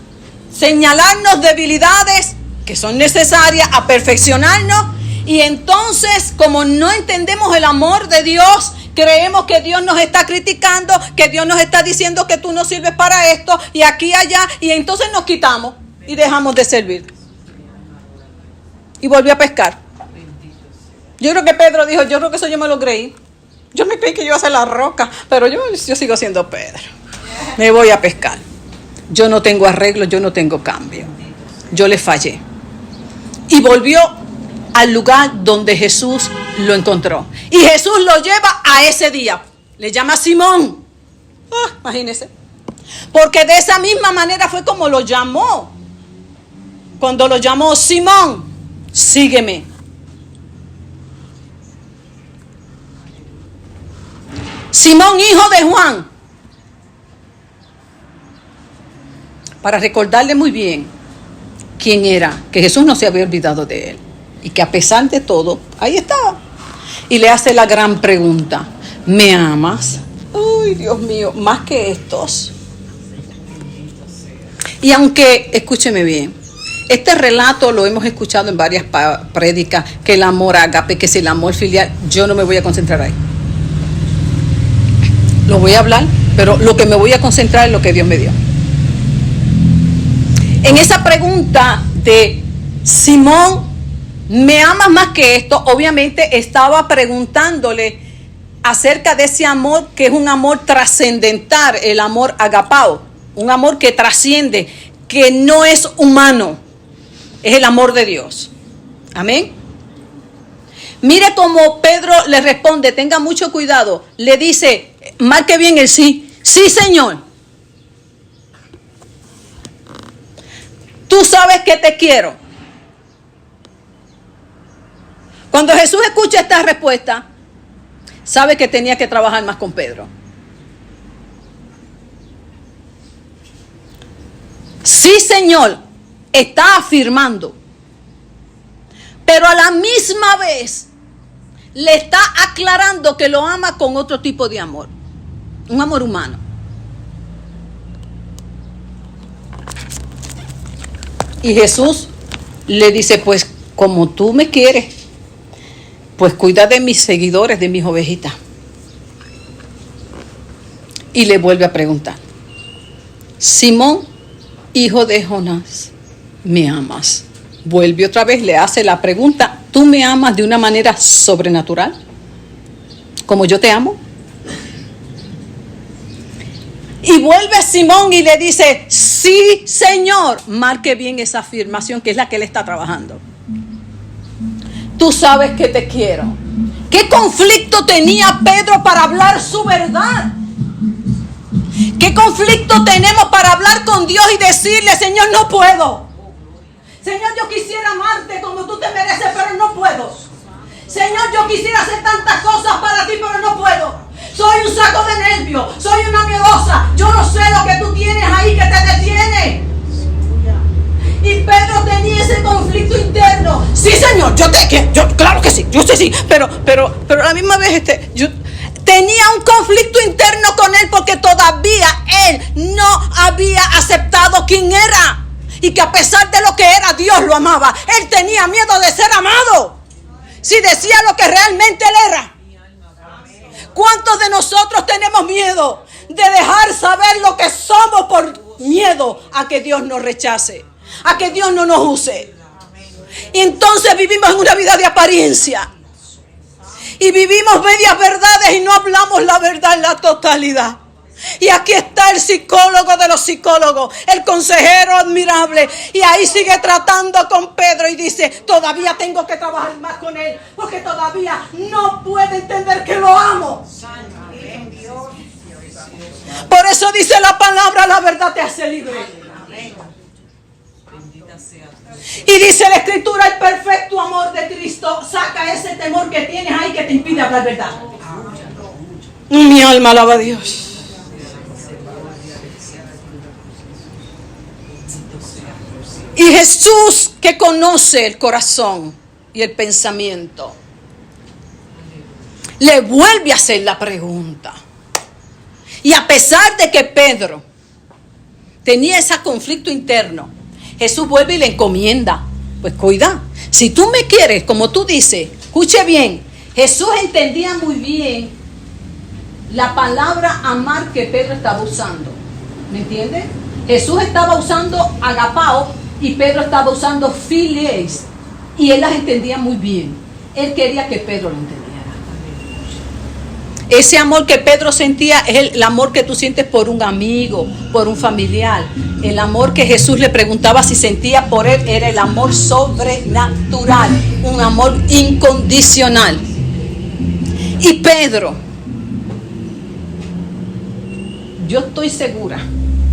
señalarnos debilidades que son necesarias, a perfeccionarnos. Y entonces, como no entendemos el amor de Dios, creemos que Dios nos está criticando, que Dios nos está diciendo que tú no sirves para esto, y aquí y allá, y entonces nos quitamos y dejamos de servir. Y volvió a pescar. Yo creo que Pedro dijo, yo creo que eso yo me lo creí. Yo me creí que yo iba a ser la roca, pero yo sigo siendo Pedro. Me voy a pescar. Yo no tengo arreglo, yo no tengo cambio. Yo le fallé. Y volvió al lugar donde Jesús lo encontró. Y Jesús lo lleva a ese día. Le llama Simón. Imagínense. Porque de esa misma manera fue como lo llamó. Cuando lo llamó Simón, sígueme. Simón, hijo de Juan. Para recordarle muy bien quién era, que Jesús no se había olvidado de él. Y que a pesar de todo, ahí estaba. Y le hace la gran pregunta: ¿me amas? Uy, Dios mío, más que estos. Y aunque, escúcheme bien, este relato lo hemos escuchado en varias prédicas, que el amor ágape, que es el amor filial, yo no me voy a concentrar ahí. Lo voy a hablar, pero lo que me voy a concentrar es lo que Dios me dio. En esa pregunta de Simón, ¿me amas más que esto? Obviamente estaba preguntándole acerca de ese amor que es un amor trascendental, el amor agapao, un amor que trasciende, que no es humano, es el amor de Dios. Amén. Mire cómo Pedro le responde, tenga mucho cuidado, le dice, marque bien el sí, sí Señor. Tú sabes que te quiero. Cuando Jesús escucha esta respuesta, sabe que tenía que trabajar más con Pedro. Sí, Señor, está afirmando, pero a la misma vez le está aclarando que lo ama con otro tipo de amor, un amor humano. Y Jesús le dice, pues como tú me quieres, pues cuida de mis seguidores, de mis ovejitas. Y le vuelve a preguntar, Simón, hijo de Jonás, ¿me amas? Vuelve otra vez, le hace la pregunta, ¿tú me amas de una manera sobrenatural? ¿Como yo te amo? Y vuelve Simón y le dice, sí, Señor. Marque bien esa afirmación, que es la que él está trabajando. Tú sabes que te quiero. ¿Qué conflicto tenía Pedro para hablar su verdad? ¿Qué conflicto tenemos para hablar con Dios y decirle, Señor, no puedo? Señor, yo quisiera amarte como tú te mereces, pero no puedo. Señor, yo quisiera hacer tantas cosas para ti, pero no puedo. Soy un saco de nervios, soy una miedosa. Yo no sé lo que tú tienes ahí que te detiene. Y Pedro tenía ese conflicto interno. Sí, Señor, yo te quiero, claro que sí, yo sé sí, pero a la misma vez yo tenía un conflicto interno con él porque todavía él no había aceptado quién era. Y que a pesar de lo que era, Dios lo amaba. Él tenía miedo de ser amado. Si decía lo que realmente él era. ¿Cuántos de nosotros tenemos miedo de dejar saber lo que somos por miedo a que Dios nos rechace, a que Dios no nos use? Y entonces vivimos en una vida de apariencia. Y vivimos medias verdades y no hablamos la verdad en la totalidad. Y aquí está el psicólogo de los psicólogos, el consejero admirable. Y ahí sigue tratando con Pedro y dice, todavía tengo que trabajar más con él, porque todavía no puede entender que lo amo. Por eso dice la palabra, la verdad te hace libre. Y dice la Escritura, el perfecto amor de Cristo saca ese temor que tienes ahí que te impide hablar verdad. Mi alma alaba a Dios. Y Jesús, que conoce el corazón, y el pensamiento. Le vuelve a hacer la pregunta. Y a pesar de que Pedro tenía ese conflicto interno, Jesús vuelve y le encomienda. Pues cuida, si tú me quieres, como tú dices, escuche bien, Jesús entendía muy bien la palabra amar que Pedro estaba usando. ¿Me entiendes? Jesús estaba usando agapao y Pedro estaba usando phileis. Y él las entendía muy bien. Él quería que Pedro lo entendiera. Ese amor que Pedro sentía es el amor que tú sientes por un amigo, por un familiar. El amor que Jesús le preguntaba si sentía por él era el amor sobrenatural, un amor incondicional. Y Pedro, yo estoy segura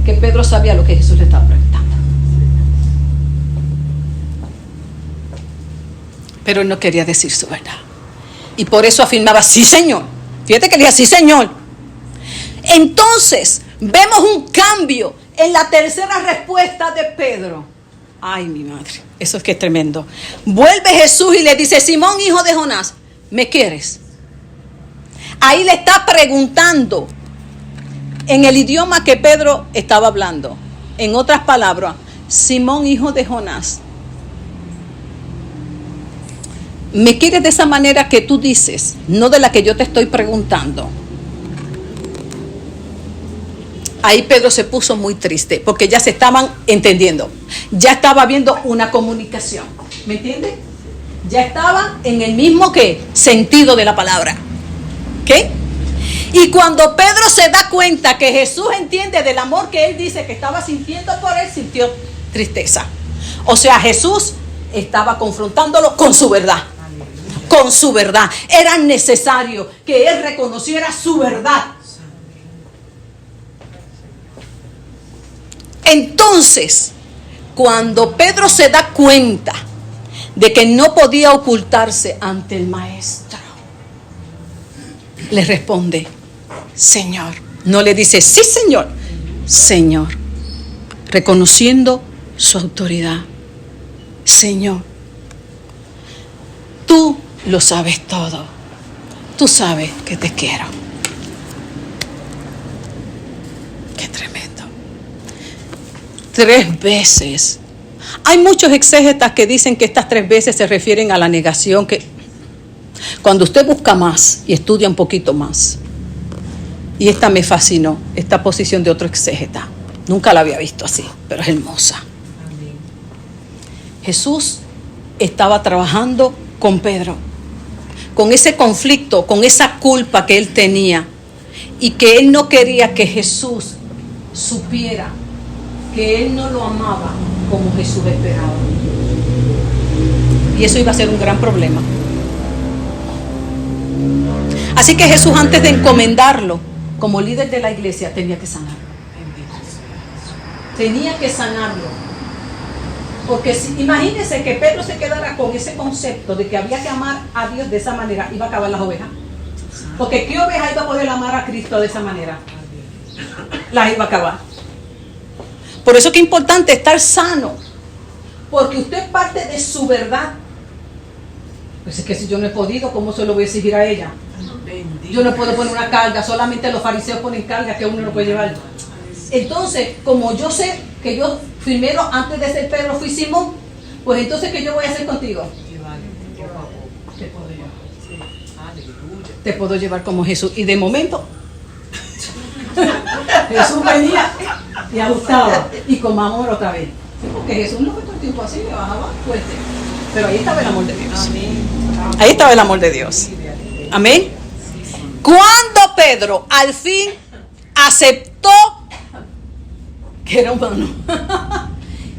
que Pedro sabía lo que Jesús le estaba preguntando. Pero él no quería decir su verdad. Y por eso afirmaba, sí, Señor. Fíjate que le decía, sí, Señor. Entonces, vemos un cambio en la tercera respuesta de Pedro. Ay, mi madre, eso es que es tremendo. Vuelve Jesús y le dice, Simón, hijo de Jonás, ¿me quieres? Ahí le está preguntando en el idioma que Pedro estaba hablando. En otras palabras, Simón, hijo de Jonás, ¿me quieres de esa manera que tú dices, no de la que yo te estoy preguntando? Ahí Pedro se puso muy triste porque ya se estaban entendiendo. Ya estaba habiendo una comunicación. ¿Me entiendes? Ya estaba en el mismo sentido de la palabra. ¿Ok? Y cuando Pedro se da cuenta que Jesús entiende del amor que él dice que estaba sintiendo por él, sintió tristeza. O sea, Jesús estaba confrontándolo con su verdad. Con su verdad. Era necesario que él reconociera su verdad. Entonces, cuando Pedro se da cuenta de que no podía ocultarse ante el maestro, le responde, Señor. No le dice, sí, Señor. Señor. Reconociendo su autoridad. Señor. Tú lo sabes todo. Tú sabes que te quiero. Qué tremendo. 3 veces. Hay muchos exégetas que dicen que estas 3 veces se refieren a la negación. Que cuando usted busca más y estudia un poquito más, y esta me fascinó, esta posición de otro exégeta. Nunca la había visto así, pero es hermosa. Jesús estaba trabajando con Pedro, con ese conflicto, con esa culpa que él tenía, y que él no quería que Jesús supiera que él no lo amaba como Jesús esperaba. Y eso iba a ser un gran problema. Así que Jesús, antes de encomendarlo como líder de la iglesia, tenía que sanarlo. Tenía que sanarlo. Porque imagínense que Pedro se quedara con ese concepto de que había que amar a Dios de esa manera, iba a acabar las ovejas. Porque ¿qué oveja iba a poder amar a Cristo de esa manera? Las iba a acabar. Por eso es que es importante estar sano. Porque usted parte de su verdad. Pues es que si yo no he podido, ¿cómo se lo voy a exigir a ella? Yo no puedo poner una carga, solamente los fariseos ponen carga que uno no puede llevar. Entonces, como yo sé que yo primero, antes de ser Pedro, fui Simón, pues entonces, ¿qué yo voy a hacer contigo? Te puedo llevar. Te puedo llevar como Jesús. Y de momento, Jesús venía y ajustaba. Y con amor otra vez. Porque Jesús no fue todo el tiempo así, le bajaba fuerte. Pero ahí estaba el amor de Dios. Ahí estaba el amor de Dios. Amén. Cuando Pedro al fin aceptó que era humano,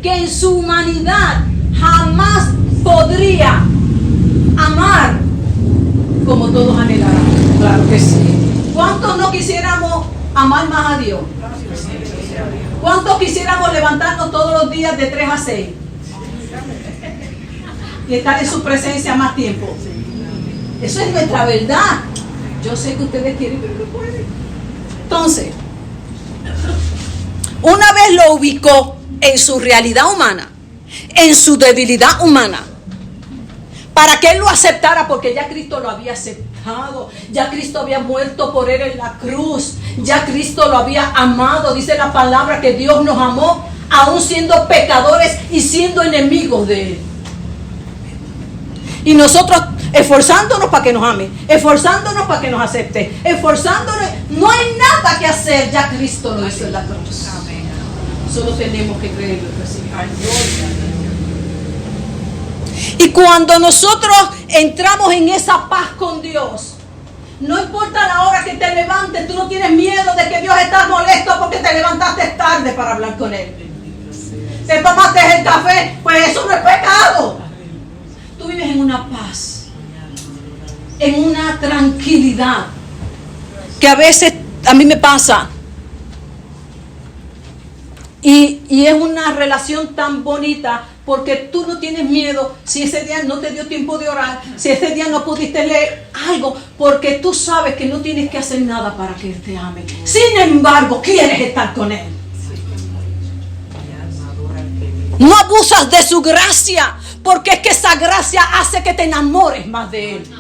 que en su humanidad jamás podría amar como todos anhelaran. Claro que sí. ¿Cuántos no quisiéramos amar más a Dios? ¿Cuántos quisiéramos levantarnos todos los días de 3 a 6 y estar en su presencia más tiempo? Eso es nuestra verdad. Yo sé que ustedes quieren, pero no pueden. Entonces, una vez lo ubicó en su realidad humana, en su debilidad humana, para que él lo aceptara, porque ya Cristo lo había aceptado, ya Cristo había muerto por él en la cruz, ya Cristo lo había amado. Dice la palabra que Dios nos amó aún siendo pecadores y siendo enemigos de él. Y nosotros esforzándonos para que nos ame, esforzándonos para que nos acepte, esforzándonos, no hay nada que hacer, ya Cristo lo hizo en la cruz. Solo tenemos que creerlo y recibirlo. Y cuando nosotros entramos en esa paz con Dios, no importa la hora que te levantes, tú no tienes miedo de que Dios está molesto porque te levantaste tarde para hablar con Él. Te tomaste el café, pues eso no es pecado. Tú vives en una paz, en una tranquilidad, que a veces a mí me pasa. Y es una relación tan bonita, porque tú no tienes miedo si ese día no te dio tiempo de orar, si ese día no pudiste leer algo, porque tú sabes que no tienes que hacer nada para que Él te ame. Sin embargo, quieres estar con Él. No abusas de su gracia, porque es que esa gracia hace que te enamores más de Él.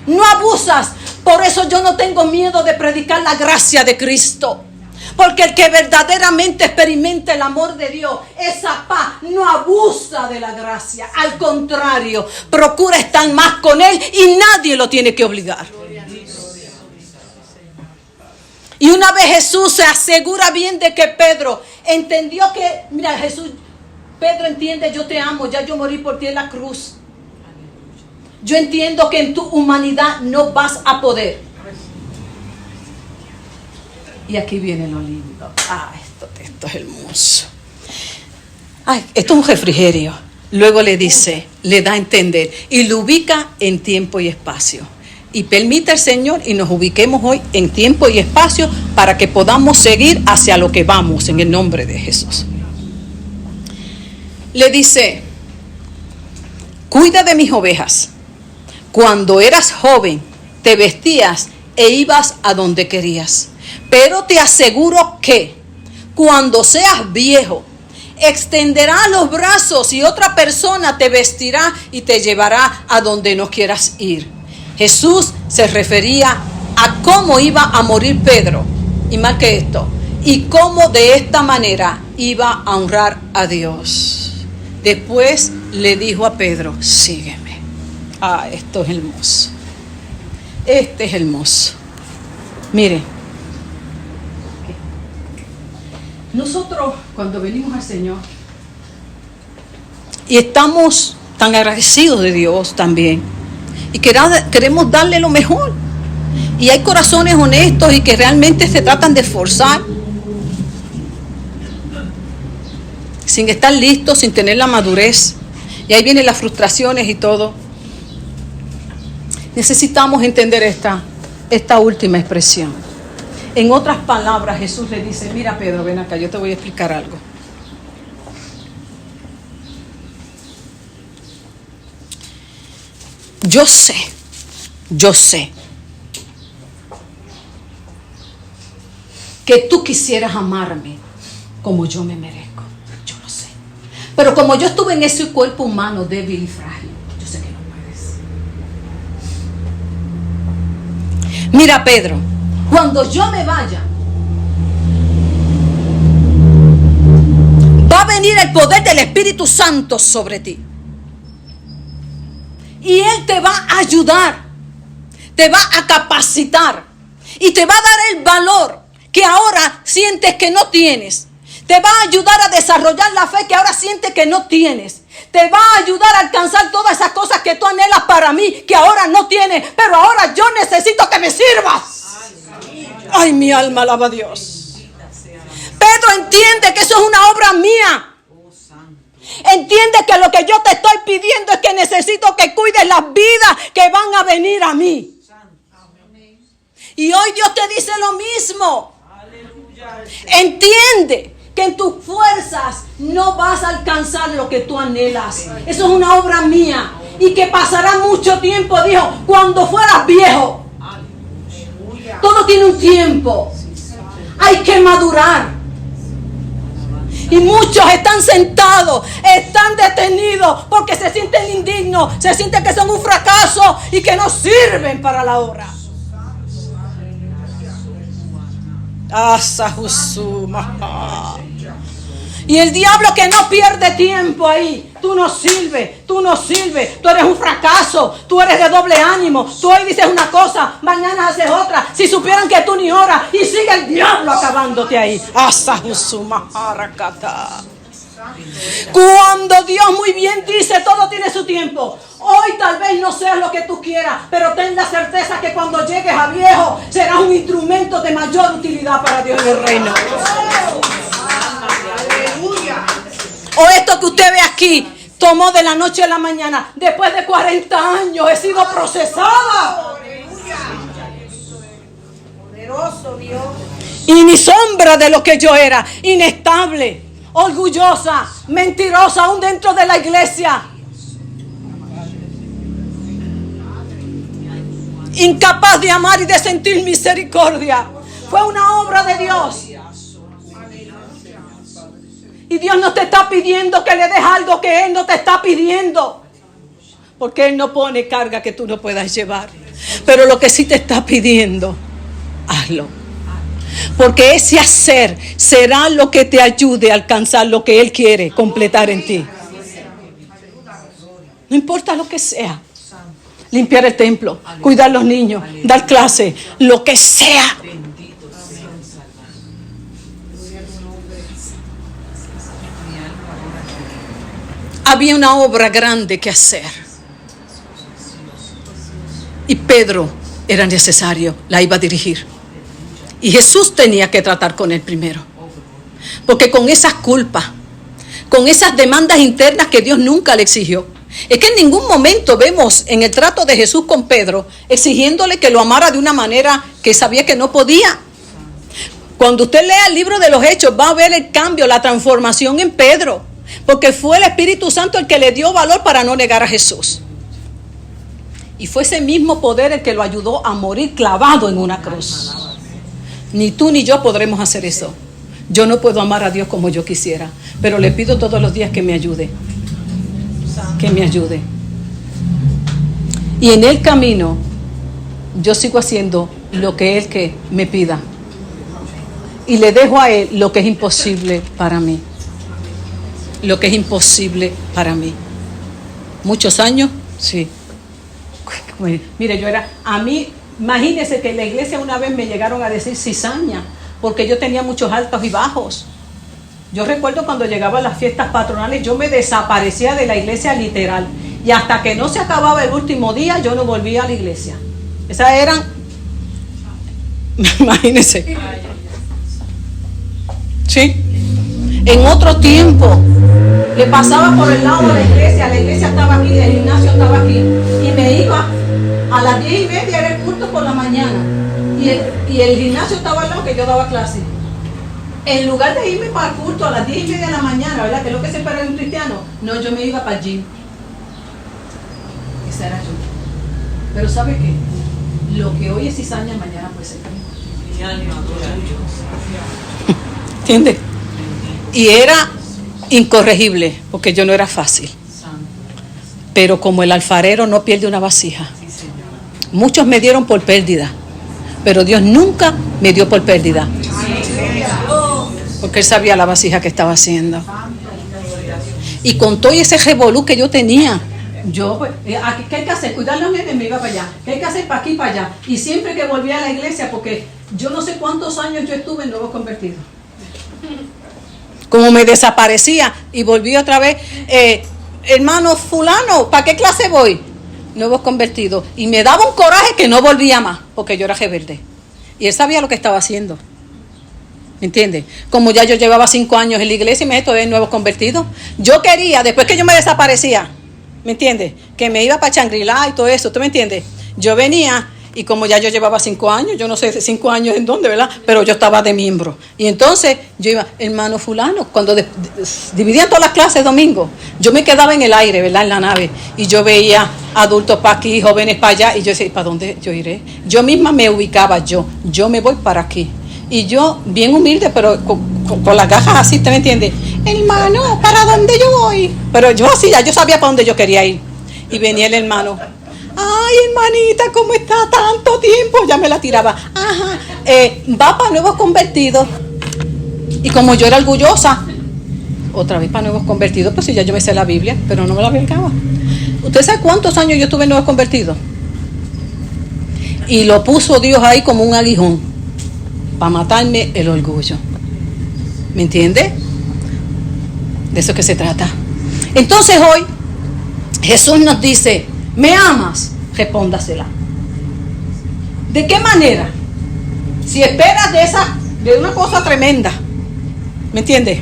No abusas. Por eso yo no tengo miedo de predicar la gracia de Cristo. Porque el que verdaderamente experimenta el amor de Dios, esa paz, no abusa de la gracia. Al contrario, procura estar más con Él y nadie lo tiene que obligar. Y una vez Jesús se asegura bien de que Pedro entendió que, mira, Pedro entiende, yo te amo, ya yo morí por ti en la cruz. Yo entiendo que en tu humanidad no vas a poder. Y aquí viene lo lindo. Esto es hermoso. Esto es un refrigerio. Luego le dice, le da a entender y lo ubica en tiempo y espacio. Y permite al Señor y nos ubiquemos hoy en tiempo y espacio para que podamos seguir hacia lo que vamos en el nombre de Jesús. Le dice, cuida de mis ovejas. Cuando eras joven, te vestías e ibas a donde querías. Pero te aseguro que cuando seas viejo, extenderás los brazos y otra persona te vestirá y te llevará a donde no quieras ir. Jesús se refería a cómo iba a morir Pedro, y más que esto, y cómo de esta manera iba a honrar a Dios. Después le dijo a Pedro, sígueme. Esto es hermoso. Este es hermoso. Mire, nosotros cuando venimos al Señor y estamos tan agradecidos de Dios también y queremos darle lo mejor, y hay corazones honestos y que realmente se tratan de esforzar sin estar listos, sin tener la madurez, y ahí vienen las frustraciones y todo. Necesitamos entender esta última expresión. En otras palabras, Jesús le dice, mira Pedro, ven acá, yo te voy a explicar algo. Yo sé que tú quisieras amarme como yo me merezco. Yo lo sé. Pero como yo estuve en ese cuerpo humano débil y frágil, yo sé que no puedes. Mira Pedro, cuando yo me vaya, va a venir el poder del Espíritu Santo sobre ti. Y Él te va a ayudar, te va a capacitar y te va a dar el valor que ahora sientes que no tienes. Te va a ayudar a desarrollar la fe que ahora sientes que no tienes. Te va a ayudar a alcanzar todas esas cosas que tú anhelas para mí, que ahora no tienes, pero ahora yo necesito que me sirvas. Ay, mi alma alaba a Dios. Pedro entiende que eso es una obra mía. Entiende que lo que yo te estoy pidiendo es que necesito que cuides las vidas que van a venir a mí. Y hoy Dios te dice lo mismo. Entiende que en tus fuerzas no vas a alcanzar lo que tú anhelas. Eso es una obra mía. Y que pasará mucho tiempo, dijo, cuando fueras viejo. Todo tiene un tiempo. Hay que madurar. Y muchos están sentados, están detenidos porque se sienten indignos, se sienten que son un fracaso y que no sirven para la obra. Y el diablo que no pierde tiempo ahí. Tú no sirves, tú eres un fracaso, tú eres de doble ánimo. Tú hoy dices una cosa, mañana haces otra. Si supieran que tú ni oras, y sigue el diablo acabándote ahí. Cuando Dios muy bien dice, todo tiene su tiempo. Hoy tal vez no seas lo que tú quieras, pero ten la certeza que cuando llegues a viejo serás un instrumento de mayor utilidad para Dios en el reino. O esto que usted ve aquí tomó de la noche a la mañana. Después de 40 años he sido procesada. Poderoso Dios. Y ni sombra de lo que yo era. Inestable, orgullosa, mentirosa, aún dentro de la iglesia. Incapaz de amar y de sentir misericordia. Fue una obra de Dios. Y Dios no te está pidiendo que le des algo que Él no te está pidiendo. Porque Él no pone carga que tú no puedas llevar. Pero lo que sí te está pidiendo, hazlo. Porque ese hacer será lo que te ayude a alcanzar lo que Él quiere completar en ti. No importa lo que sea. Limpiar el templo, cuidar a los niños, dar clase, lo que sea. Había una obra grande que hacer. Y Pedro era necesario, la iba a dirigir. Y Jesús tenía que tratar con él primero. Porque con esas culpas, con esas demandas internas que Dios nunca le exigió. Es que en ningún momento vemos en el trato de Jesús con Pedro exigiéndole que lo amara de una manera que sabía que no podía. Cuando usted lea el libro de los Hechos va a ver el cambio, la transformación en Pedro. Porque fue el Espíritu Santo el que le dio valor para no negar a Jesús. Y fue ese mismo poder el que lo ayudó a morir clavado en una cruz. Ni tú ni yo podremos hacer eso. Yo no puedo amar a Dios como yo quisiera, pero le pido todos los días que me ayude. Que me ayude. Y en el camino yo sigo haciendo lo que Él que me pida. Y le dejo a Él lo que es imposible para mí. Lo que es imposible para mí. Muchos años, sí. Mire, imagínese que en la iglesia una vez me llegaron a decir cizaña, porque yo tenía muchos altos y bajos. Yo recuerdo cuando llegaba a las fiestas patronales, yo me desaparecía de la iglesia literal. Y hasta que no se acababa el último día, yo no volvía a la iglesia. Esas eran, imagínense. ¿Sí? En otro tiempo, le pasaba por el lado de la iglesia estaba aquí, el gimnasio estaba aquí. Y me iba a las 10:30, era el culto por la mañana. Y el gimnasio estaba al lado que yo daba clase. En lugar de irme para el culto a las 10:30 de la mañana, ¿verdad? Que es lo que se espera de un cristiano. No, yo me iba para el gym. Esa era yo. Pero ¿sabe qué? Lo que hoy es cizaña, mañana puede ser. ¿Entiendes? Y era incorregible, porque yo no era fácil. Pero como el alfarero no pierde una vasija. Muchos me dieron por pérdida, pero Dios nunca me dio por pérdida. Porque Él sabía la vasija que estaba haciendo. Y con todo ese revolú que yo tenía, yo, pues, ¿qué hay que hacer? Cuidar a los nenes, me iba para allá. ¿Qué hay que hacer? Para aquí, para allá. Y siempre que volvía a la iglesia, porque yo no sé cuántos años yo estuve en Nuevos Convertidos. Como me desaparecía y volví otra vez, hermano fulano, ¿para qué clase voy? Nuevos Convertidos. Y me daba un coraje que no volvía más, porque yo era rebelde. Y Él sabía lo que estaba haciendo. ¿Me entiendes? Como ya yo llevaba 5 años en la iglesia y me estoy en Nuevos Convertidos. Yo quería, después que yo me desaparecía, ¿me entiendes? Que me iba para Shangri-La y todo eso, ¿tú me entiendes? Yo venía y como ya yo llevaba 5 años, yo no sé 5 años en dónde, ¿verdad? Pero yo estaba de miembro. Y entonces yo iba, hermano fulano, cuando dividían todas las clases domingo, yo me quedaba en el aire, ¿verdad? En la nave. Y yo veía adultos para aquí, jóvenes para allá. Y yo decía, ¿para dónde yo iré? Yo misma me ubicaba yo me voy para aquí. Y yo, bien humilde, pero con las gafas así, ¿te me entiendes? hermano, ¿para dónde yo voy? Pero yo así, ya yo sabía para dónde yo quería ir. Y venía el hermano. Ay, hermanita, ¿cómo está? Tanto tiempo. Ya me la tiraba. Ajá, va para nuevos convertidos. Y como yo era orgullosa, otra vez para nuevos convertidos, pues sí, ya yo me sé la Biblia, pero no me la brincaba. ¿Usted sabe cuántos años yo estuve en nuevos convertidos? Y lo puso Dios ahí como un aguijón para matarme el orgullo. ¿Me entiende? De eso que se trata. Entonces hoy Jesús nos dice: ¿me amas? Respóndasela. ¿De qué manera? Si esperas de una cosa tremenda, ¿me entiendes?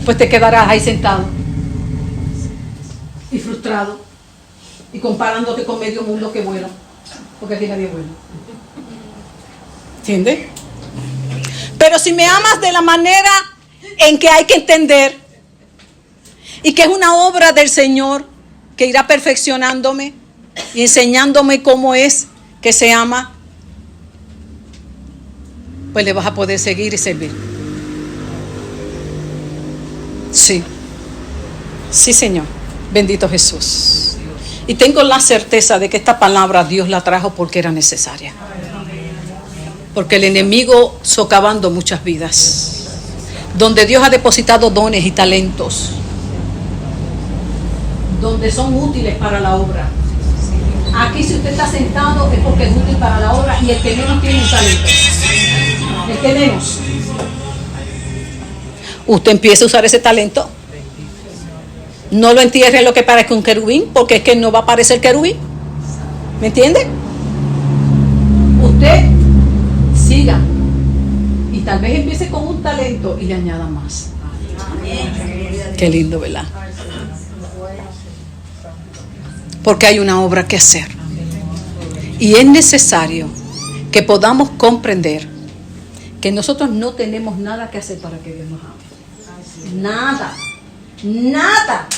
Pues te quedarás ahí sentado y frustrado y comparándote con medio mundo que bueno, porque aquí nadie es bueno. ¿Entiendes? Pero si me amas de la manera en que hay que entender y que es una obra del Señor que irá perfeccionándome y enseñándome cómo es que se ama, pues le vas a poder seguir y servir. Sí, sí, Señor, bendito Jesús. Y tengo la certeza de que esta palabra Dios la trajo porque era necesaria. Porque el enemigo socavando muchas vidas, donde Dios ha depositado dones y talentos, donde son útiles para la obra. Aquí si usted está sentado es porque es útil para la obra, y el que menos tiene un talento, el que menos, usted empieza a usar ese talento. No lo entierre en lo que parezca un querubín, porque es que no va a parecer querubín. ¿Me entiende? Usted siga y tal vez empiece con un talento y le añada más. Qué lindo, ¿verdad? Porque hay una obra que hacer, y es necesario que podamos comprender que nosotros no tenemos nada que hacer para que Dios nos ame. Nada. Nada.